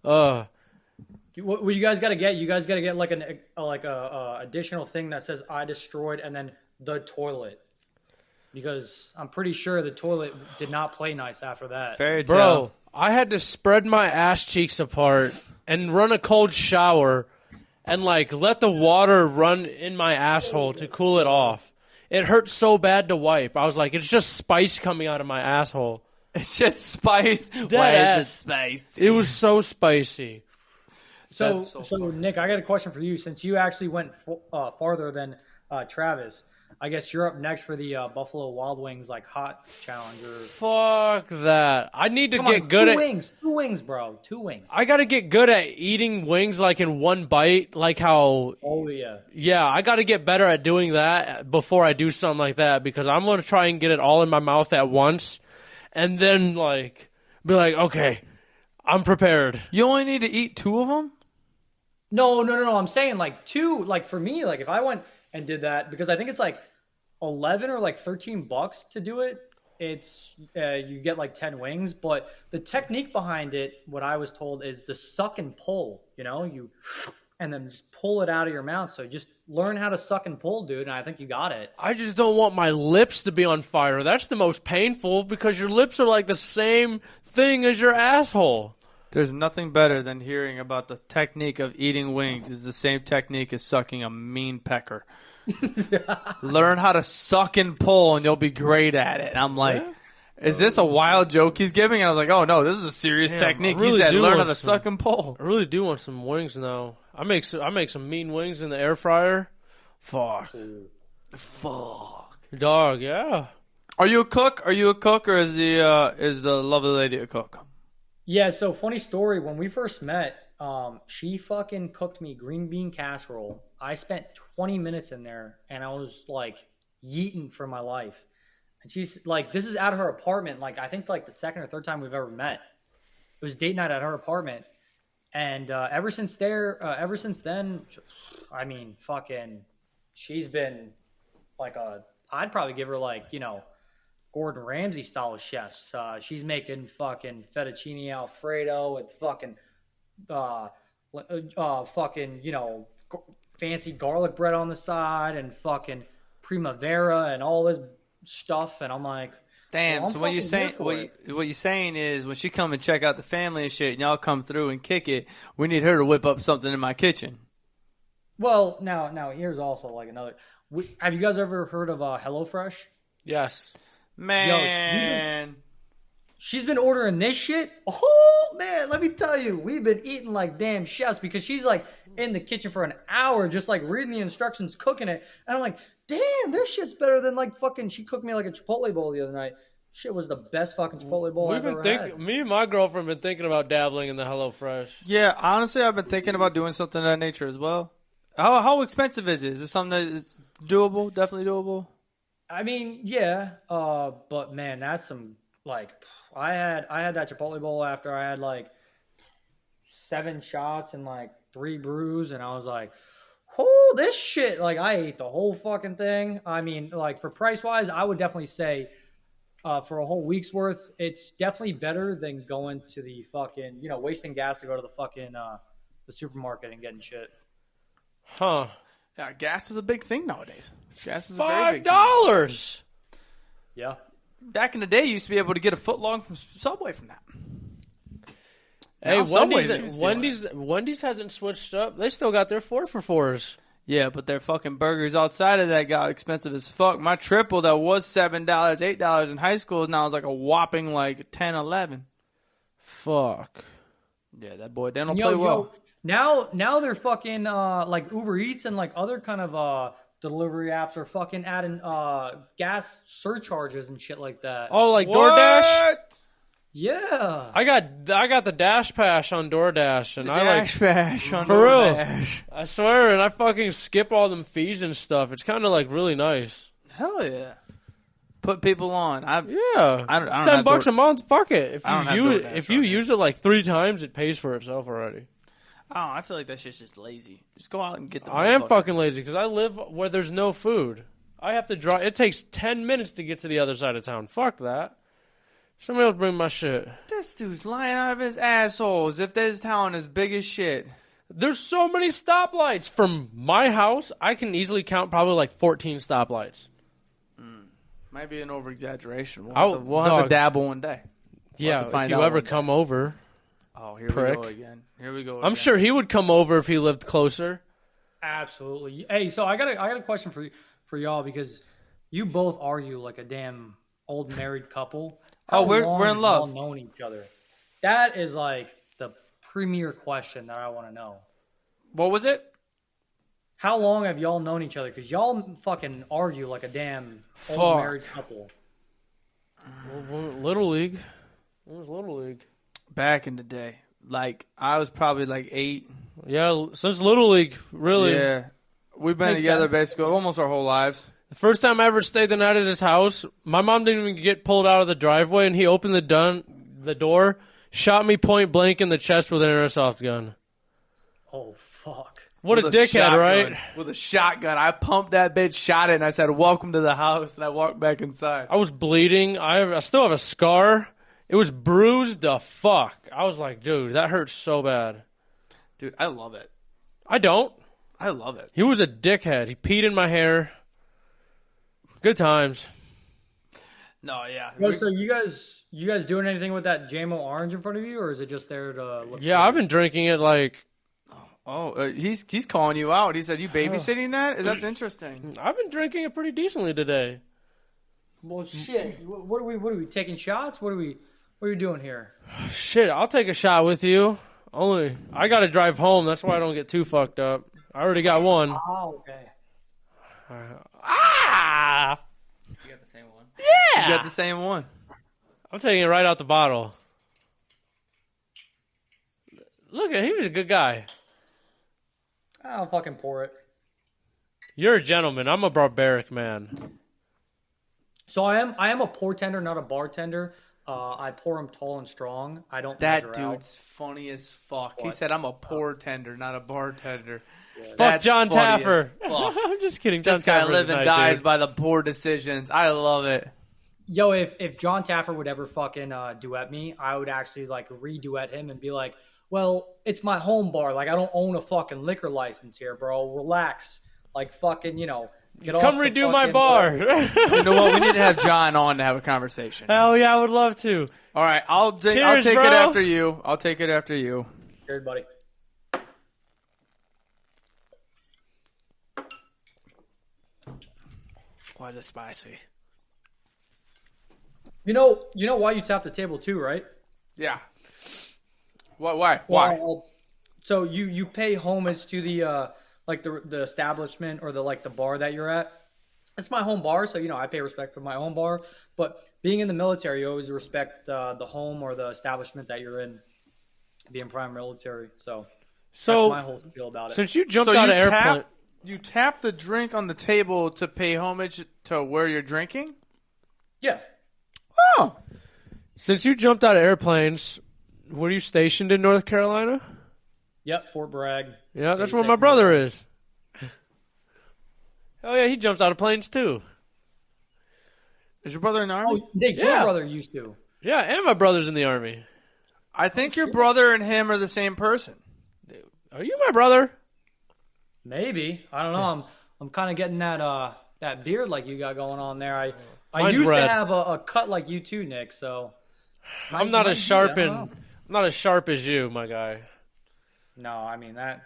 What you guys got to get? You guys got to get like a additional thing that says "I destroyed" and then the toilet, because I'm pretty sure the toilet did not play nice after that. Fairy tale. Bro, I had to spread my ass cheeks apart and run a cold shower and like let the water run in my asshole to cool it off. It hurt so bad to wipe. I was like, it's just spice coming out of my asshole. It's just spice. Dead Why ass. is it spice? It was so spicy. So, so Nick, I got a question for you. Since you actually went farther than Travis, I guess you're up next for the Buffalo Wild Wings like hot challenge. Or Fuck that. I need to Come get on, good two at wings, 2 wings, bro, 2 wings. I got to get good at eating wings like in one bite, like how Oh yeah. yeah, I got to get better at doing that before I do something like that, because I'm going to try and get it all in my mouth at once and then like be like, okay, I'm prepared. You only need to eat 2 of them? No. I'm saying like 2. Like for me, like if I went and did that, because I think it's like 11 or like $13 to do it. It's you get like 10 wings, but the technique behind it, what I was told, is the suck and pull. You know, you and then just pull it out of your mouth. So just learn how to suck and pull, dude. And I think you got it. I just don't want my lips to be on fire. That's the most painful because your lips are like the same thing as your asshole. There's nothing better than hearing about the technique of eating wings. It's the same technique as sucking a mean pecker. Learn how to suck and pull and you'll be great at it. And I'm like, is this a wild joke he's giving? And I was like, oh no, this is a serious technique. Really he said learn how to suck and pull. I really do want some wings now. I make some mean wings in the air fryer. Fuck. Dog, yeah. Are you a cook? Or is the lovely lady a cook? Yeah, so funny story. When we first met, she fucking cooked me green bean casserole. I spent 20 minutes in there, and I was, like, yeeting for my life. And she's, like, this is at her apartment. Like, I think, like, the second or third time we've ever met. It was date night at her apartment. And ever since then, I mean, fucking, she's been, like, I'd probably give her, like, you know, Gordon Ramsay style of chefs. She's making fucking fettuccine Alfredo with fucking, you know, fancy garlic bread on the side and fucking primavera and all this stuff. And I'm like, damn. well, so what you're saying is when she come and check out the family and shit, and y'all come through and kick it, we need her to whip up something in my kitchen. Well, now here's also like another. Have you guys ever heard of HelloFresh? Yes. Man. She's been ordering this shit. Oh, man, let me tell you. We've been eating like damn chefs because she's like in the kitchen for an hour just like reading the instructions, cooking it. And I'm like, damn, this shit's better than like fucking, she cooked me like a Chipotle bowl the other night. Shit was the best fucking Chipotle bowl I've ever had. Me and my girlfriend been thinking about dabbling in the HelloFresh. Yeah, honestly, I've been thinking about doing something of that nature as well. How expensive is it? Is it something that is doable? Definitely doable? I mean, yeah, but man, that's some like I had that Chipotle bowl after I had like 7 shots and like 3 brews, and I was like, oh, this shit! Like I ate the whole fucking thing. I mean, like for price wise, I would definitely say for a whole week's worth, it's definitely better than going to the fucking wasting gas to go to the fucking the supermarket and getting shit. Huh. Yeah, gas is a big thing nowadays. Gas is a very big $5. Yeah. Back in the day, you used to be able to get a foot long from Subway from that. Hey, Now, Wendy's hasn't switched up. They still got their 4 for $4s. Yeah, but their fucking burgers outside of that got expensive as fuck. My triple that was $7, $8 in high school now is like a whopping like 10, 11. Fuck. Yeah, that boy, they don't play well. Now they're fucking like Uber Eats and like other kind of delivery apps are fucking adding gas surcharges and shit like that. Oh, like What? DoorDash? Yeah. I got the Dash Pass on DoorDash, and For real. I swear, and I fucking skip all them fees and stuff. It's kind of like really nice. Hell yeah. Put people on. Yeah, I don't it's $10 a month. Fuck it. If you DoorDash, use it like 3 times, it pays for itself already. Oh, I feel like that shit's just lazy. Just go out and get the. I am fucking lazy because I live where there's no food. I have to drive. It takes 10 minutes to get to the other side of town. Fuck that. Somebody else bring my shit. This dude's lying out of his asshole as if this town is big as shit. There's so many stoplights. From my house, I can easily count probably like 14 stoplights. Might be an over-exaggeration. We'll have to dabble one day. Yeah, if you ever come over. Oh, here prick. we go again. I'm sure he would come over if he lived closer. Absolutely. Hey, so I got a question for y'all because you both argue like a damn old married couple. How we're long in have love. y'all known each other? That is like the premier question that I want to know. What was it? How long have y'all known each other? Because y'all fucking argue like a damn old married couple. Little League. It was Little League. Back in the day. Like, I was probably like 8. Yeah, since Little League, really. Yeah. We've been together basically almost our whole lives. The first time I ever stayed the night at his house, my mom didn't even get pulled out of the driveway, and he opened the door. shot me point blank in the chest with an airsoft gun. Oh fuck! What a dickhead, right? With a shotgun. I pumped that bitch, shot it, and I said, welcome to the house, and I walked back inside. I was bleeding. I still have a scar. It was bruised the fuck. I was like, dude, that hurts so bad. Dude, I love it. I don't. I love it. He was a dickhead. He peed in my hair. Good times. No, yeah. Yo, so you guys doing anything with that JMO orange in front of you, or is it just there to look? Yeah, I've been drinking it like... Oh, he's calling you out. He said, you babysitting that? That's interesting. I've been drinking it pretty decently today. Well, shit. What are we taking shots? What are we doing here? Shit, I'll take a shot with you. Only I got to drive home. That's why I don't get too fucked up. I already got one. Oh, okay. Ah! You got the same one? Yeah! You got the same one. I'm taking it right out the bottle. Look at him. He was a good guy. I'll fucking pour it. You're a gentleman. I'm a barbaric man. So I am a portender, not a bartender. I pour them tall and strong. I don't That measure out. dude's funny as fuck. He What? said, I'm a portender, not a bartender. Fuck That's John funny as Taffer. fuck. I'm just kidding. John This guy Taffer's lives a and nice dies dude. by the poor decisions. I love it. Yo, if John Taffer would ever fucking duet me, I would actually like re-duet him and be like, well, it's my home bar. Like, I don't own a fucking liquor license here, bro. Relax. Like, fucking, get off Come the redo my fucking- bar. You know what? We need to have John on to have a conversation. Hell yeah, I would love to. All right, I'll take Cheers, it bro. after you. I'll take it after you. Cheers, buddy. Why the spicy? You know why you tap the table too, right? Yeah. Why? Why? Well, so you pay homage to the the establishment or the bar that you're at. It's my home bar, so I pay respect for my home bar. But being in the military, you always respect the home or the establishment that you're in. Being prime military, so that's my whole spiel about it. Since you jumped out of airplane, You tap the drink on the table to pay homage to where you're drinking? Yeah, Oh. since you jumped out of airplanes, were you stationed in North Carolina? yep, Fort Bragg. Yeah, that's where 82nd my brother is. Oh yeah, he jumps out of planes too. Is your brother in the army? Oh, Nick, Yeah. your brother used to. Yeah, and my brother's in the army. I think your brother and him are the same person. Are you my brother? Maybe, I don't know. I'm kind of getting that beard like you got going on there. I Mine's used red. to have a cut like you too, Nick. So I'm not as sharp I and don't know. I'm not as sharp as you, my guy. No, I mean that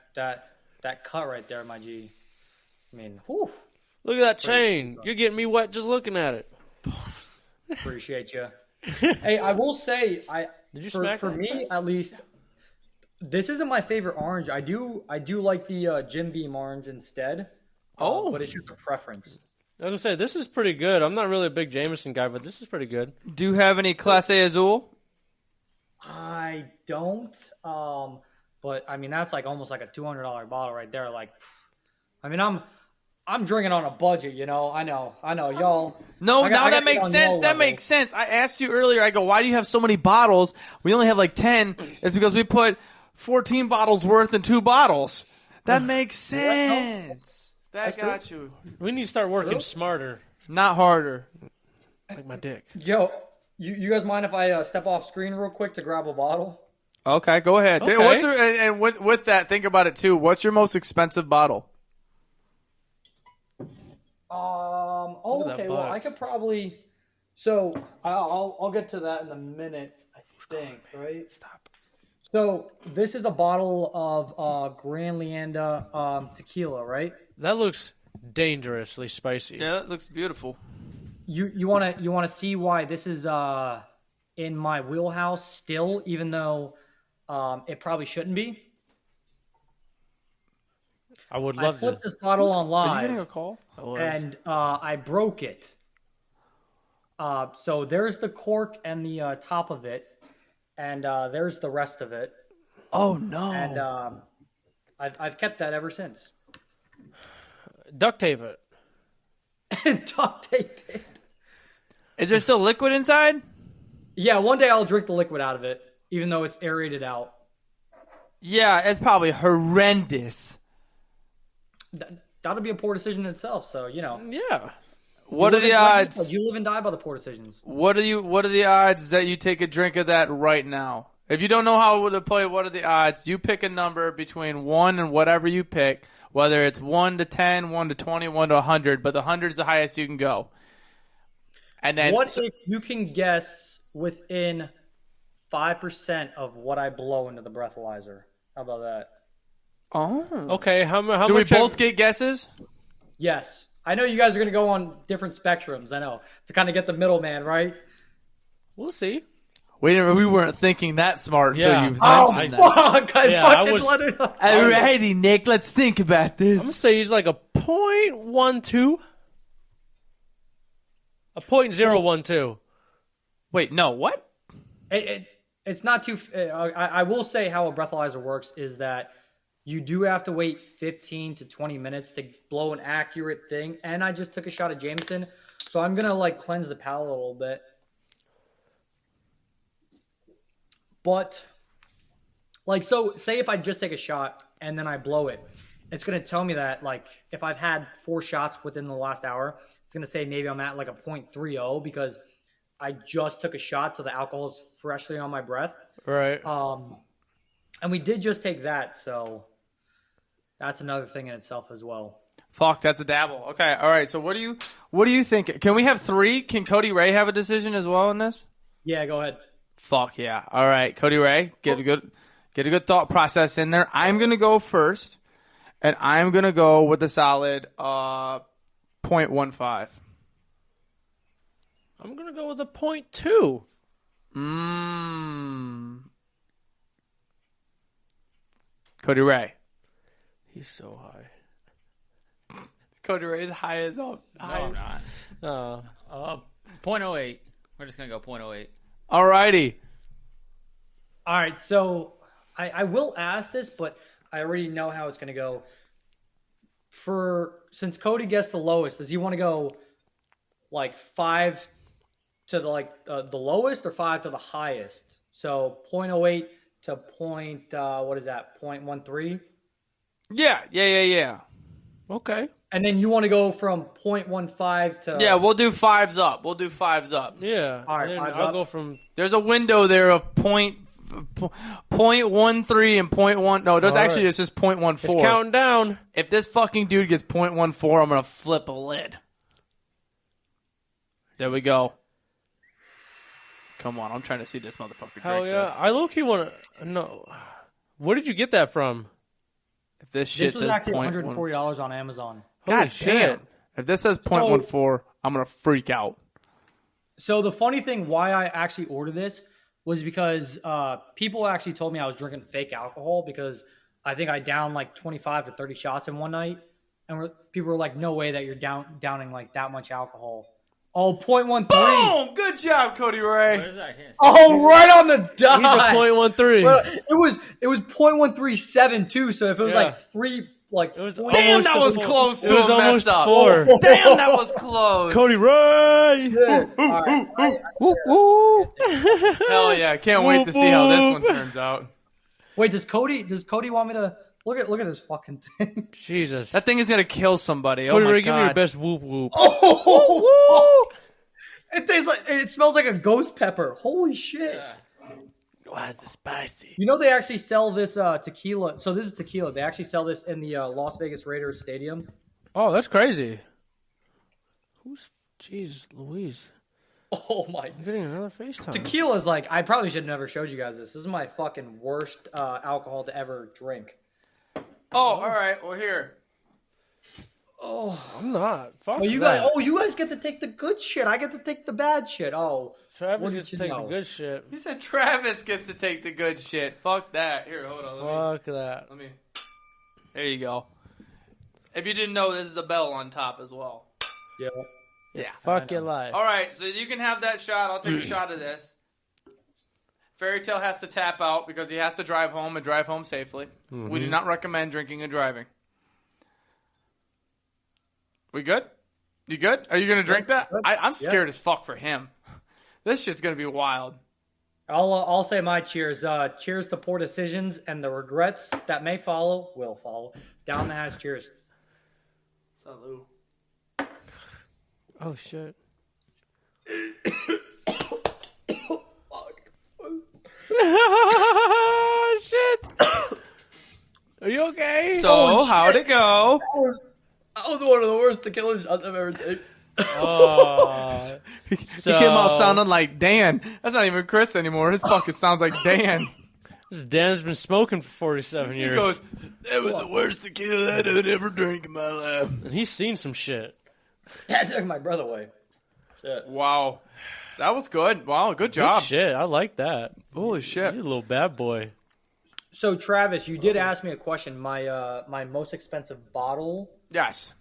cut right there, my G. I mean, whew, Look at that chain. You're getting me wet just looking at it. appreciate you. Hey, I will say, Did you for smack that? me at least, this isn't my favorite orange. I do like the Jim Beam orange instead. Oh. But it's just a preference. I was gonna say this is pretty good. I'm not really a big Jameson guy, but this is pretty good. Do you have any Class A Azul? I don't. But I mean that's like almost like a $200 bottle right there. Like, I mean I'm drinking on a budget, I know, y'all. No, I got- now I that got makes on sense. y'all That level. makes sense. I asked you earlier, I go, why do you have so many bottles? We only have like 10. It's because we put 14 bottles worth in 2 bottles. That makes sense. That That's got you. We need to start working True. smarter, Not harder. like my dick. Yo, you guys mind if I step off screen real quick to grab a bottle? Okay, go ahead. Okay. What's your, and with that, think about it too. What's your most expensive bottle? Oh, Look at that okay. Well, box. I could probably. So I'll get to that in a minute. I think, right? Stop. So this is a bottle of Grand Leanda tequila, right? That looks dangerously spicy. Yeah, that looks beautiful. You wanna see why this is in my wheelhouse still, even though it probably shouldn't be. I would I love flipped to. this bottle on Are you getting a live, call? I was. and I broke it. So there's the cork and the top of it, and there's the rest of it. Oh no! And I've kept that ever since. Duct tape it. Duct tape it. Is there still liquid inside? Yeah, one day I'll drink the liquid out of it. even though it's aerated out. Yeah, it's probably horrendous. That'll be a poor decision in itself. So Yeah. What are the odds? You live and die by the poor decisions. What are the odds that you take a drink of that right now? If you don't know how to play, what are the odds? You pick a number between 1 and whatever you pick, whether it's 1 to 10, 1 to 20, 1 to 100, but the 100 is the highest you can go. And then What if you can guess within 5% of what I blow into the breathalyzer? How about that? Oh. Okay, how Do we much both get guesses? Yes. I know you guys are going to go on different spectrums, I know, to kind of get the middleman, right? We'll see. We weren't thinking that smart until Yeah. you Oh, mentioned that. fuck! I Yeah, I fucking was- let it up. Alrighty, Nick, let's think about this. I'm going to say he's like a 0.12. A 0.012. Wait, no, what? It's not too. I will say how a breathalyzer works is that you do have to wait 15 to 20 minutes to blow an accurate thing. And I just took a shot of Jameson, so I'm gonna cleanse the palate a little bit. But so say if I just take a shot and then I blow it, it's gonna tell me that if I've had 4 shots within the last hour, it's gonna say maybe I'm at a 0.30 because I just took a shot, so the alcohol is freshly on my breath. Right. And we did just take that, so that's another thing in itself as well. Fuck, that's a dabble. Okay, all right. So what do you think? Can we have 3? Can Cody Ray have a decision as well in this? Yeah, go ahead. Fuck yeah. All right, Cody Ray, get a good thought process in there. I'm gonna go first, and I'm gonna go with a solid 0.15. I'm going to go with a 0.2. Cody Ray. He's so high. Cody Ray's high as up. No, I'm not. 0.08. We're just going to go 0.08. Alrighty. All right, so I will ask this, but I already know how it's going to go. Since Cody guessed the lowest, does he want to go 5 to the lowest or 5 to the highest? So 0.08 to what is that? 0.13? Yeah. Okay. And then you want to go from 0.15 to... Yeah, we'll do 5s up. Yeah. All right, Then five's I'll up. go from... There's a window there of 0.13 and 0.1. No, there's All actually right. it's just 0.14. It's counting down. If this fucking dude gets 0.14, I'm gonna flip a lid. There we go. Come on, I'm trying to see this motherfucker Hell drink yeah. this. I low-key want to... No. Where did you get that from? If this shit This was says actually 0.1, $140 on Amazon. God Holy damn. If this says 0.14, I'm gonna freak out. So the funny thing why I actually ordered this was because people actually told me I was drinking fake alcohol because I think I downed 25 to 30 shots in one night. And people were like, no way that you're downing that much alcohol. Oh, 0.13. Boom! Good job, Cody Ray. Where does that hit? Oh, right on the dot. He's a 0.13. Well, it was 0.137 too. So if it was Yeah. 3, It was Damn, that was close It to was a almost messed up. 4. Damn, that was close. Cody Ray! All right. Hell yeah, can't wait to see how this one turns out. Wait, does Cody want me to look at this fucking thing? Jesus. That thing is gonna kill somebody. Cody Oh my Ray, give me your god. best whoop whoop. Oh, it tastes it smells like a ghost pepper. Holy shit. Wow, it's spicy. You know they actually sell this tequila. So this is tequila. They actually sell this in the Las Vegas Raiders stadium. Oh, that's crazy. Jesus Louise. Oh my. I'm getting another FaceTime. Tequila is I probably should have never showed you guys this. This is my fucking worst alcohol to ever drink. Oh, all right. Well, here. I'm not. Fuck Oh, you guys get to take the good shit. I get to take the bad shit. Oh, Travis what gets did to you take know? the good shit. You said Travis gets to take the good shit. Fuck that. Here, hold on. Fuck that. Let me. There you go. If you didn't know, this is the bell on top as well. yeah. Yeah. Fuck your life. All right, so you can have that shot. I'll take a shot of this. Fairy Tale has to tap out because he has to drive home and drive home safely. We do not recommend drinking and driving. We good? You good? Are you going to drink that? I'm scared as fuck for him. This shit's going to be wild. I'll say my cheers. Cheers to poor decisions and the regrets that may follow will follow. Down the hatch. Cheers. Salud. Oh shit. Shit. Are you okay? So, how'd it go? That was one of the worst tequila shots I've ever taken. Oh. He came out sounding like Dan. That's not even Chris anymore. His fucking sounds like Dan. Dan's been smoking for 47 years. He goes, that was the worst tequila I'd ever drank in my life. And he's seen some shit. That took my breath away. Shit. Wow. That was good. Wow, good job. Good shit. I like that. Holy shit. You're a little bad boy. So Travis, you did ask me a question. My most expensive bottle. Yes.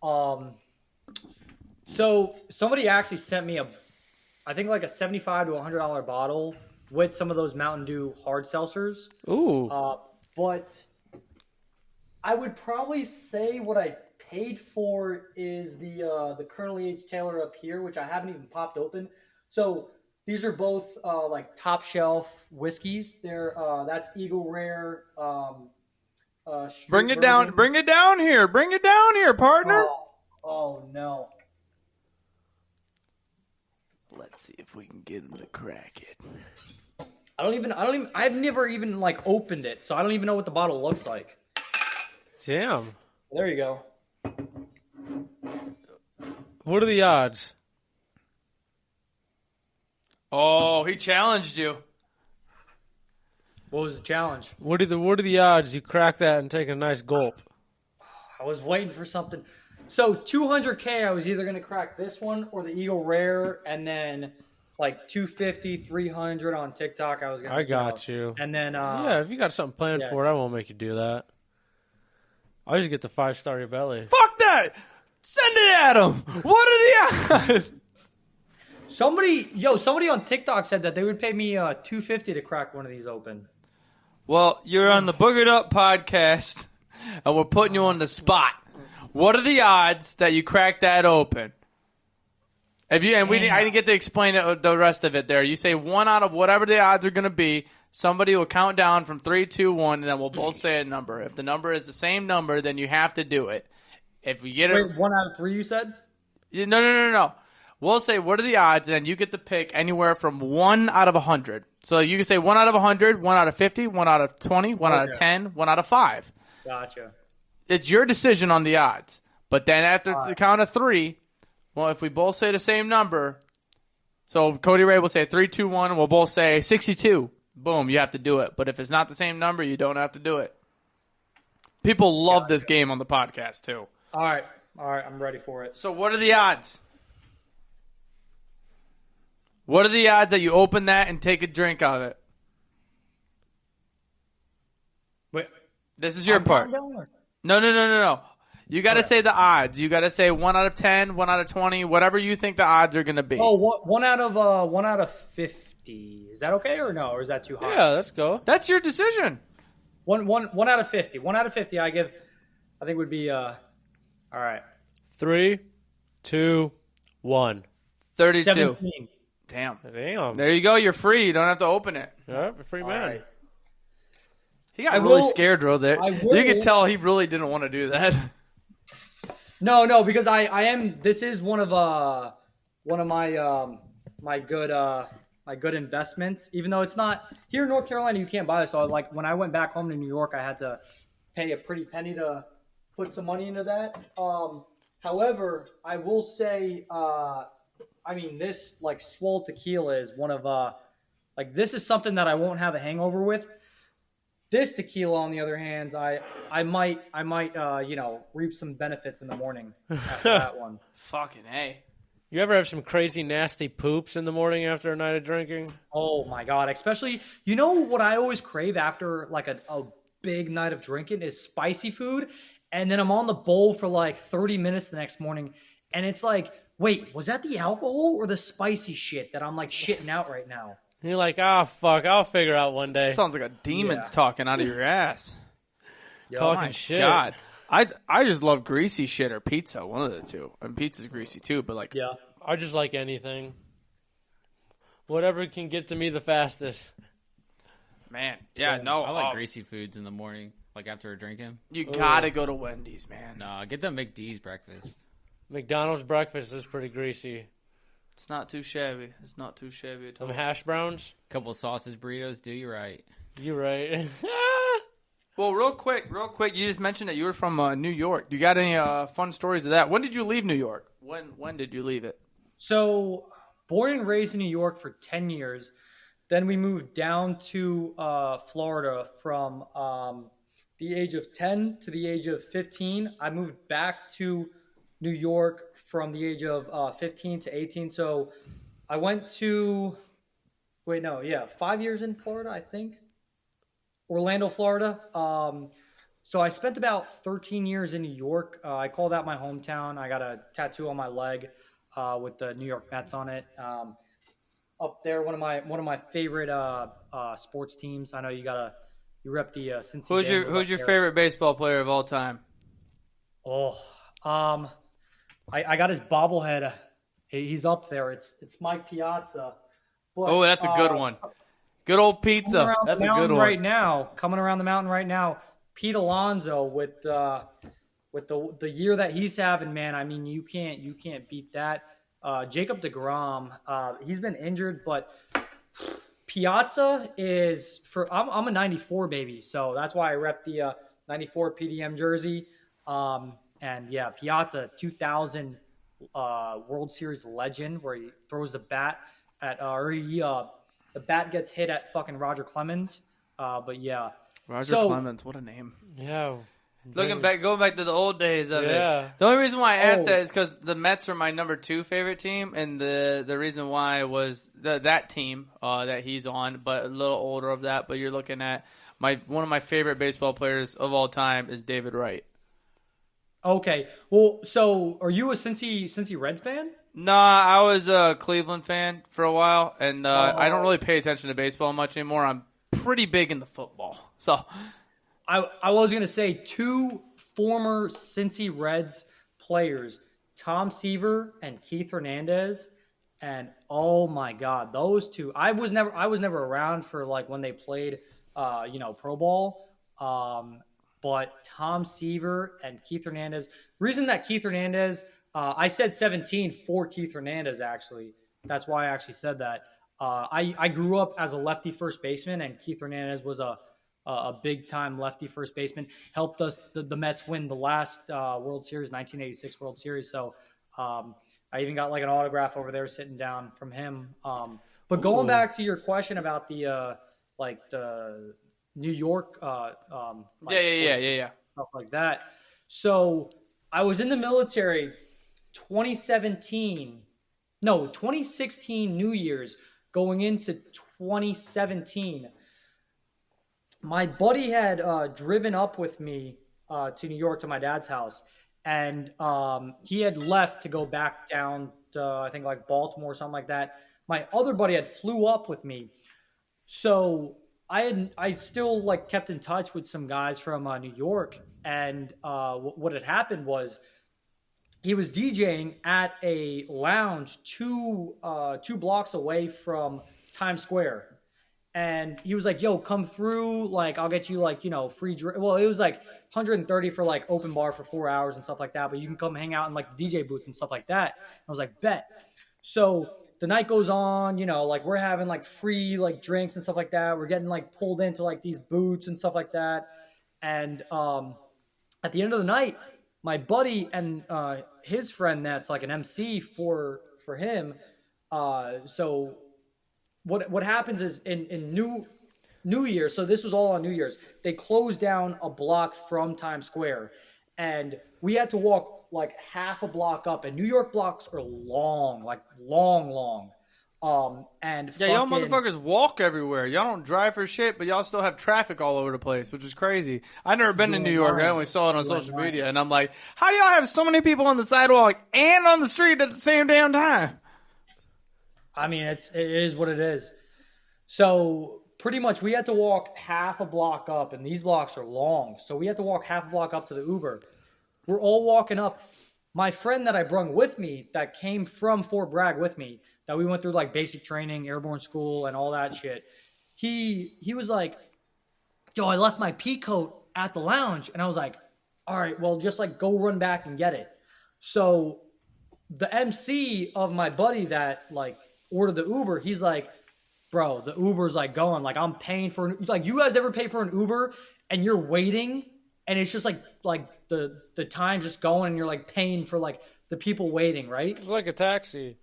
So somebody actually sent me I think like a $75 to $100 bottle with some of those Mountain Dew hard seltzers. Ooh. But I would probably say what I paid for is the Colonel H. Taylor up here, which I haven't even popped open. So these are both like top shelf whiskeys. They're that's Eagle Rare. Bring it down. Bring it down here. Bring it down here, partner. Oh no. Let's see if we can get him to crack it. I've never even like opened it, so I don't even know what the bottle looks like. Damn. There you go. What are the odds? Oh, he challenged you. What was the challenge? What are the odds you crack that and take a nice gulp? I was waiting for something. So 200K, I was either going to crack this one or the Eagle Rare, and then like 250, 300 on TikTok. I was going to. I got you. And then yeah, if you got something planned for it, I won't make you do that. I'll just get the 5-star your belly. Fuck that! Send it at him! What are the odds? Somebody on TikTok said that they would pay me $250 to crack one of these open. Well, you're on the Boogered Up podcast, and we're putting you on the spot. What are the odds that you crack that open? I didn't get to explain it, the rest of it there. You say one out of whatever the odds are going to be. Somebody will count down from 3, 2, 1, and then we'll both say a number. If the number is the same number, then you have to do it. If we get it, 1 out of 3, you said? No. We'll say what are the odds, and then you get to pick anywhere from 1 out of 100. So you can say 1 out of 100, 1 out of 50, 1 out of 20, 1 out of 10, 1 out of 5. Gotcha. It's your decision on the odds. But then after the count of 3, well, if we both say the same number, so Cody Ray will say 3, 2, 1, and we'll both say 62. Boom, you have to do it. But if it's not the same number, you don't have to do it. People love this game on the podcast, too. All right, I'm ready for it. So what are the odds? What are the odds that you open that and take a drink of it? Wait, this is your part. No. You got to say the odds. You got to say 1 out of 10, 1 out of 20, whatever you think the odds are going to be. Oh, 1 out of 50. Is that okay or no? Or is that too high? Yeah, let's go. That's your decision. 1 out of 50. 1 out of 50. I think would be all right. 3, 2, 1. 32. 17. Damn. Damn. There you go. You're free. You don't have to open it. Yeah, free man. Right. He got really scared, bro. There, you can tell he really didn't want to do that. No, because I am. This is one of my my good investments. Even though it's not here in North Carolina, you can't buy this. So like when I went back home to New York, I had to pay a pretty penny to put some money into that. However, I will say, this like Swole Tequila is one of this is something that I won't have a hangover with. This tequila, on the other hand, I might reap some benefits in the morning after that one. Fucking hey. You ever have some crazy nasty poops in the morning after a night of drinking? Oh my god! Especially, you know what I always crave after like a big night of drinking is spicy food, and then I'm on the bowl for like 30 minutes the next morning, and it's like, wait, was that the alcohol or the spicy shit that I'm like shitting out right now? And you're like, fuck, I'll figure out one day. Sounds like a demon's talking out of your ass. Talking shit. God. I just love greasy shit or pizza, one of the two. And pizza's greasy too, but like... Yeah. I just like anything. Whatever can get to me the fastest. Man, yeah, So, no. I like greasy foods in the morning, like after drinking. You gotta go to Wendy's, man. No, get the McD's breakfast. McDonald's breakfast is pretty greasy. It's not too shabby. It's not too shabby at all. Some hash browns. Couple sausage burritos, do you right. You right. Well, real quick, you just mentioned that you were from New York. You got any fun stories of that? When did you leave New York? When did you leave it? So, born and raised in New York for 10 years. Then we moved down to Florida from the age of 10 to the age of 15. I moved back to New York from the age of 15 to 18. So I went to, 5 years in Florida, I think. Orlando, Florida. So I spent about 13 years in New York. I call that my hometown. I got a tattoo on my leg with the New York Mets on it. Up there, one of my favorite sports teams. I know you rep the Cincinnati. Who's your favorite baseball player of all time? I got his bobblehead. He's up there. It's Mike Piazza. But, That's a good one. Good old pizza. That's a good one. Coming around the mountain right now, Pete Alonso with the year that he's having, man. I mean, you can't beat that. Jacob deGrom, he's been injured, but Piazza is I'm a 94 baby, so that's why I rep the 94 PDM jersey. And yeah, Piazza, 2000 World Series legend, where he throws the bat at the bat gets hit at fucking Roger Clemens. But yeah, Clemens, what a name. Yeah. Going back to the old days of it. The only reason why I asked that is because the Mets are my number 2 favorite team, and the reason why was that team that he's on, but a little older of that. But you're looking at one of my favorite baseball players of all time is David Wright. Okay, well, so are you a Cincy Red fan? Nah, I was a Cleveland fan for a while, and I don't really pay attention to baseball much anymore. I'm pretty big into football, so. I was going to say 2 former Cincy Reds players, Tom Seaver and Keith Hernandez, and oh my God, those 2. I was never around for like when they played, pro ball. But Tom Seaver and Keith Hernandez. Reason that Keith Hernandez, I said 17 for Keith Hernandez. Actually, that's why I actually said that. I grew up as a lefty first baseman, and Keith Hernandez was a big-time lefty first baseman. Helped us, the Mets, win the last World Series, 1986 World Series. So I even got like an autograph over there sitting down from him. But going back to your question about the New York stuff like that. So I was in the military 2016 New Year's going into 2017. My buddy had driven up with me to New York to my dad's house, and he had left to go back down to, I think, like Baltimore or something like that. My other buddy had flew up with me. So I still like kept in touch with some guys from New York, and what had happened was he was DJing at a lounge two blocks away from Times Square. And he was like, yo, come through. Like, I'll get you like, free drink. Well, it was like 130 for like open bar for 4 hours and stuff like that. But you can come hang out in like the DJ booth and stuff like that. I was like, bet. So the night goes on, like we're having like free like drinks and stuff like that. We're getting like pulled into like these booths and stuff like that. And at the end of the night, my buddy and his friend that's like an MC for him. So what happens is in New Year's, so this was all on New Year's, they closed down a block from Times Square, and we had to walk like half a block up, and New York blocks are long, like long. And y'all motherfuckers walk everywhere. Y'all don't drive for shit, but y'all still have traffic all over the place, which is crazy. I've never been to New York. I only saw it on social media, and I'm like, how do y'all have so many people on the sidewalk and on the street at the same damn time? I mean, it is what it is. So pretty much we had to walk half a block up, and these blocks are long. So we had to walk half a block up to the Uber. We're all walking up. my friend that I brung with me that came from Fort Bragg with me, that we went through like basic training, airborne school, and all that shit. He was like, yo, I left my pea coat at the lounge. And I was like, all right, well, just like go run back and get it. So the MC of my buddy that like ordered the Uber, he's like, bro, the Uber's like going, like I'm paying for, like you guys ever pay for an Uber and you're waiting and it's just like the time just going and you're like paying for like the people waiting, right? It's like a taxi.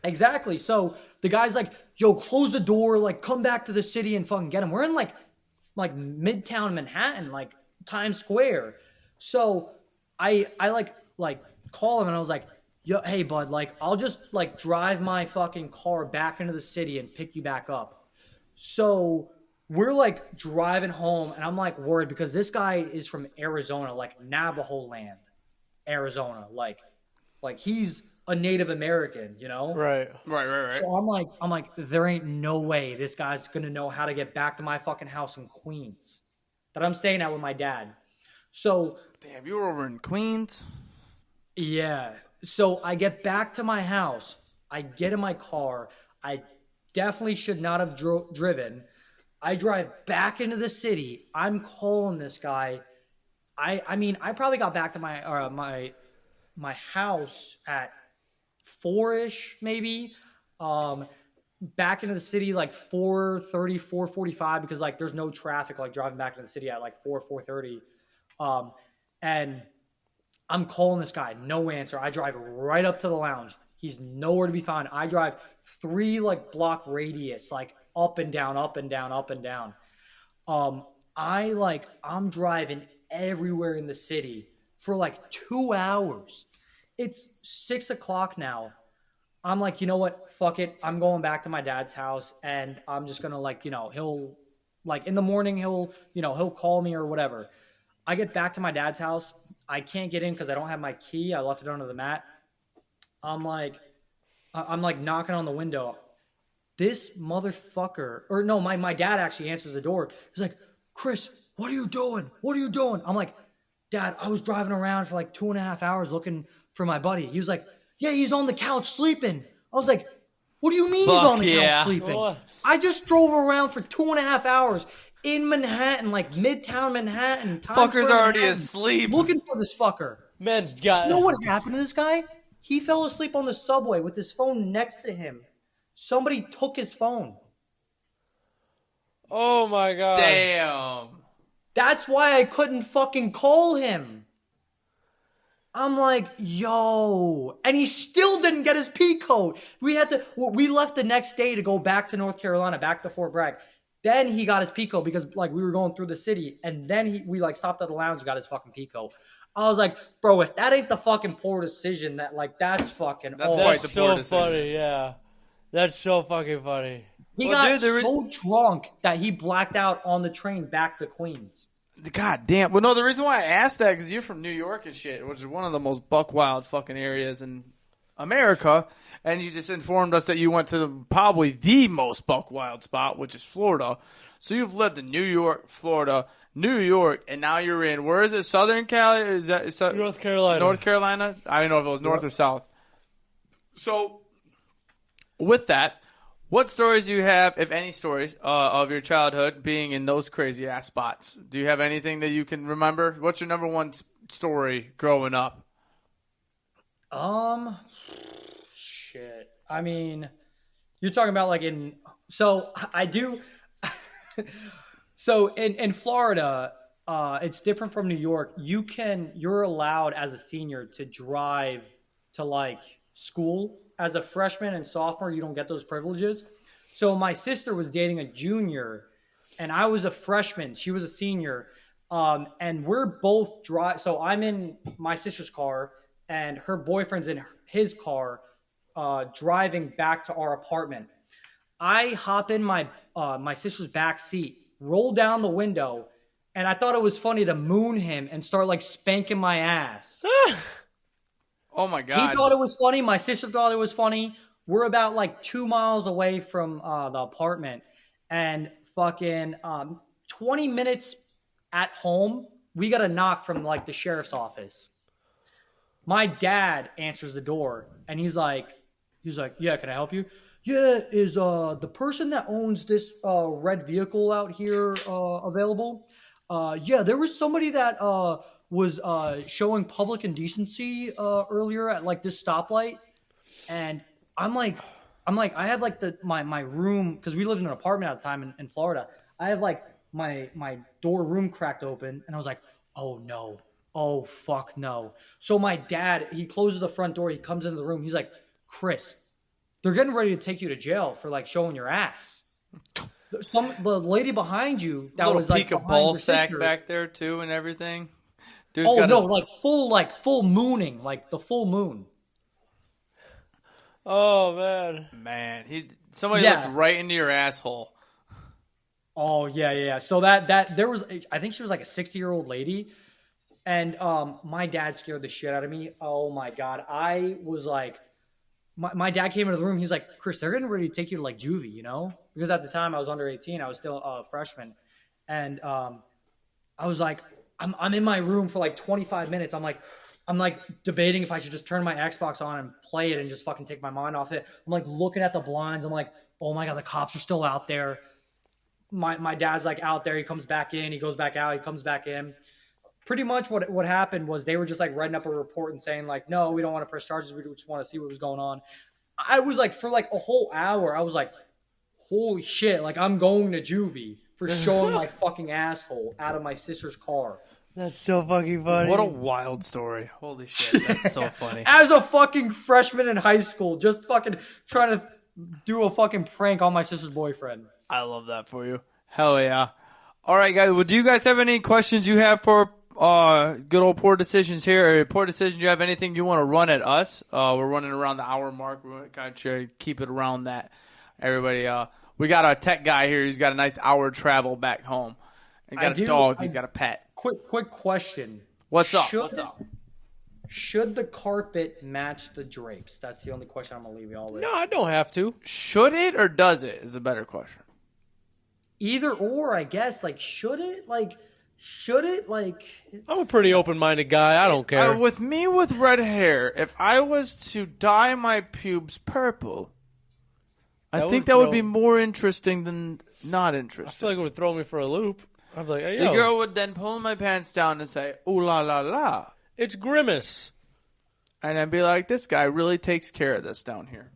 Exactly. So the guy's like, yo, close the door, like come back to the city and fucking get him. We're in like Midtown Manhattan, like Times Square. So I like call him and I was like, yo, hey bud, like I'll just like drive my fucking car back into the city and pick you back up. So we're like driving home and I'm like worried because this guy is from Arizona, like Navajo land, Arizona. Like he's a Native American, you know? Right. So I'm like, there ain't no way this guy's gonna know how to get back to my fucking house in Queens that I'm staying at with my dad. So Damn, you were over in Queens? yeah. So I get back to my house. I get in my car. I definitely should not have driven. I drive back into the city. I'm calling this guy. I mean, I probably got back to my house at 4-ish maybe. Back into the city like 4:30, 4:45 because like there's no traffic like driving back into the city at like 4:30. And I'm calling this guy, no answer. I drive right up to the lounge. He's nowhere to be found. I drive 3 like block radius, like up and down, up and down, up and down. I'm driving everywhere in the city for like 2 hours. It's 6 o'clock now. I'm like, you know what? Fuck it. I'm going back to my dad's house and I'm just going to like, you know, he'll like in the morning, he'll call me or whatever. I get back to my dad's house. I can't get in because I don't have my key. I left it under the mat. I'm like knocking on the window. This motherfucker, or no, my dad actually answers the door. He's like, Chris, what are you doing? What are you doing? I'm like, Dad, I was driving around for like 2.5 hours looking for my buddy. He was like, yeah, he's on the couch sleeping. I was like, what do you mean he's on the couch sleeping? What? I just drove around for 2.5 hours in Manhattan, like Midtown Manhattan. Times Fucker's Square, already Manhattan, asleep. looking for this fucker. Man, God. You know what happened to this guy? He fell asleep on the subway with his phone next to him. Somebody took his phone. Oh my God. Damn. That's why I couldn't fucking call him. I'm like, yo. And he still didn't get his P code. We left the next day to go back to North Carolina, back to Fort Bragg. Then he got his P code because like we were going through the city. And then we like stopped at the lounge and got his fucking P code. I was like, bro, if that ain't the fucking poor decision, that's fucking That's all. quite the That's poor so decision. funny, yeah. That's so fucking funny. He Well, got dude, so drunk that he blacked out on the train back to Queens. God damn. Well, no, the reason why I asked that because you're from New York and shit, which is one of the most buck wild fucking areas in America, and you just informed us that you went to probably the most buck wild spot, which is Florida. So you've lived in New York, Florida, New York, and now you're in, where is it? Southern Cali? Is that North Carolina. North Carolina? I don't know if it was north or south. So with that, what stories do you have, if any stories, of your childhood being in those crazy ass spots? Do you have anything that you can remember? What's your number one story growing up? Shit. I mean, you're talking about like so I do. So in Florida, it's different from New York. You're allowed as a senior to drive to like school. As a freshman and sophomore, you don't get those privileges. So my sister was dating a junior and I was a freshman. She was a senior. And we're both so I'm in my sister's car and her boyfriend's in his car, driving back to our apartment. I hop in my sister's back seat, roll down the window, and I thought it was funny to moon him and start like spanking my ass. Oh my God. He thought it was funny. My sister thought it was funny. We're about like 2 miles away from the apartment, and fucking 20 minutes at home, we got a knock from like the sheriff's office. My dad answers the door, and he's like, yeah, can I help you? Yeah, is the person that owns this red vehicle out here available? Yeah, there was somebody that was showing public indecency earlier at like this stoplight, and I'm like, I had like my room, because we lived in an apartment at the time in Florida. I have like my door room cracked open, and I was like, oh no, oh fuck no. So my dad, he closes the front door, he comes into the room, he's like, Chris, they're getting ready to take you to jail for like showing your ass. The lady behind you that was like peek of behind ball your sack sister, back there too and everything. Dude's oh got no, his- like full mooning, like the full moon. Oh man. Man, somebody Yeah. looked right into your asshole. Oh yeah. So that there was, I think she was like a 60-year-old lady, and my dad scared the shit out of me. Oh my god, I was like, my dad came into the room. He's like, Chris, they're getting ready to take you to like juvie, you know, because at the time I was under 18, I was still a freshman, and I was like, I'm in my room for like 25 minutes. I'm like debating if I should just turn my Xbox on and play it and just fucking take my mind off it. I'm like looking at the blinds. I'm like, oh my god, the cops are still out there. My dad's like out there. He comes back in. He goes back out. He comes back in. Pretty much what happened was they were just like writing up a report and saying like, no, we don't want to press charges. We just want to see what was going on. I was like, for like a whole hour, I was like, holy shit, like I'm going to juvie for showing my fucking asshole out of my sister's car. That's so fucking funny. What a wild story. Holy shit, that's so funny. As a fucking freshman in high school, just fucking trying to do a fucking prank on my sister's boyfriend. I love that for you. Hell yeah. All right, guys. Well, do you guys have any questions you have for good old Poor Decisions here? Or Poor Decisions, you have anything you want to run at us? We're running around the hour mark. We're going to kind of try to keep it around that. Everybody, we got a tech guy here. He's got a nice hour travel back home. He's got a dog. He's got a pet. Quick question. What's up? Should the carpet match the drapes? That's the only question I'm going to leave y'all with. No, I don't have to. Should it or does it is a better question. Either or, I guess. Like, should it? Like, I'm a pretty open-minded guy. I don't care. With me with red hair, if I was to dye my pubes purple, I think that would be more interesting than not I interesting. feel like it would throw me for a loop. I'd be like, hey, The yo, girl would then pull my pants down and say, ooh la la la. it's Grimace. And I'd be like, this guy really takes care of this down here.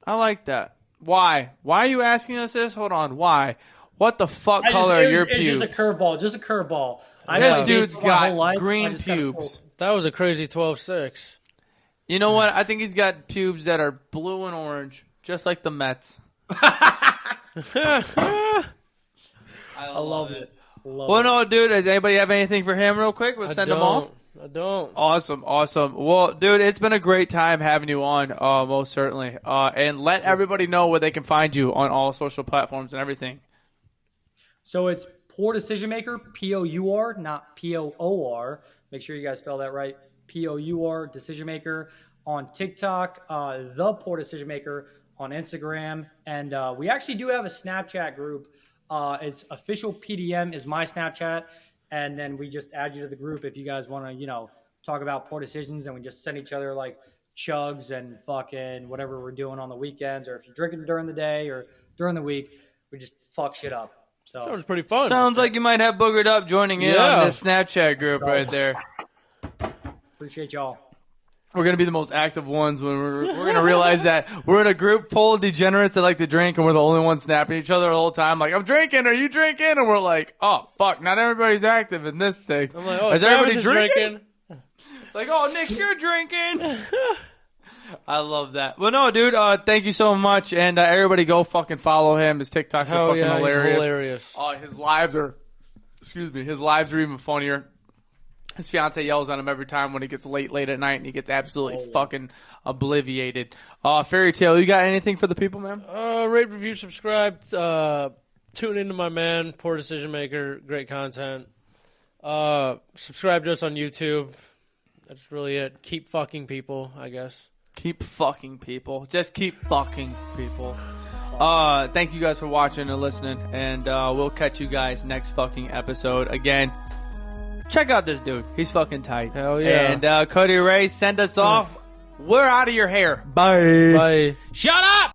I like that. Why? Why are you asking us this? Hold on. Why? What the fuck color are your pubes? It's just a curveball. This dude's got green pubes. That was a crazy 12-6. You know what? I think he's got pubes that are blue and orange, just like the Mets. I love it. Well, no, dude. Does anybody have anything for him real quick? We'll send him off. I don't. Awesome. Well, dude, it's been a great time having you on, most certainly. And let everybody know where they can find you on all social platforms and everything. So it's Poor Decision Maker, P-O-U-R, not P-O-O-R. Make sure you guys spell that right. P-O-U-R, Decision Maker. On TikTok, The Poor Decision Maker. On Instagram. And we actually do have a Snapchat group. It's official PDM is my Snapchat. And then we just add you to the group if you guys want to, talk about poor decisions. And we just send each other like chugs and fucking whatever we're doing on the weekends. Or if you're drinking during the day or during the week, we just fuck shit up. So Sounds pretty fun. Sounds like you might have Boogered Up joining in on this Snapchat group right there. Appreciate y'all. We're going to be the most active ones when we're going to realize that we're in a group full of degenerates that like to drink and we're the only ones snapping each other the whole time. Like, I'm drinking. Are you drinking? And we're like, oh, fuck. Not everybody's active in this thing. I'm like, oh, is everybody Travis is drinking? Like, oh, Nick, you're drinking. I love that. Well, no, dude, thank you so much. And everybody go fucking follow him. His TikToks are fucking hilarious. His lives are even funnier. His fiance yells at him every time when he gets late at night, and he gets absolutely fucking obliviated. Fairy Tale, you got anything for the people, man? Rate, review, subscribe. Tune into my man, Poor Decision Maker. Great content. Subscribe to us on YouTube. That's really it. Keep fucking people, I guess. Keep fucking people. Just keep fucking people. Thank you guys for watching and listening, and we'll catch you guys next fucking episode. Again, check out this dude. He's fucking tight. Hell yeah. And Cody Ray, send us off. We're out of your hair. Bye. Bye. Shut up!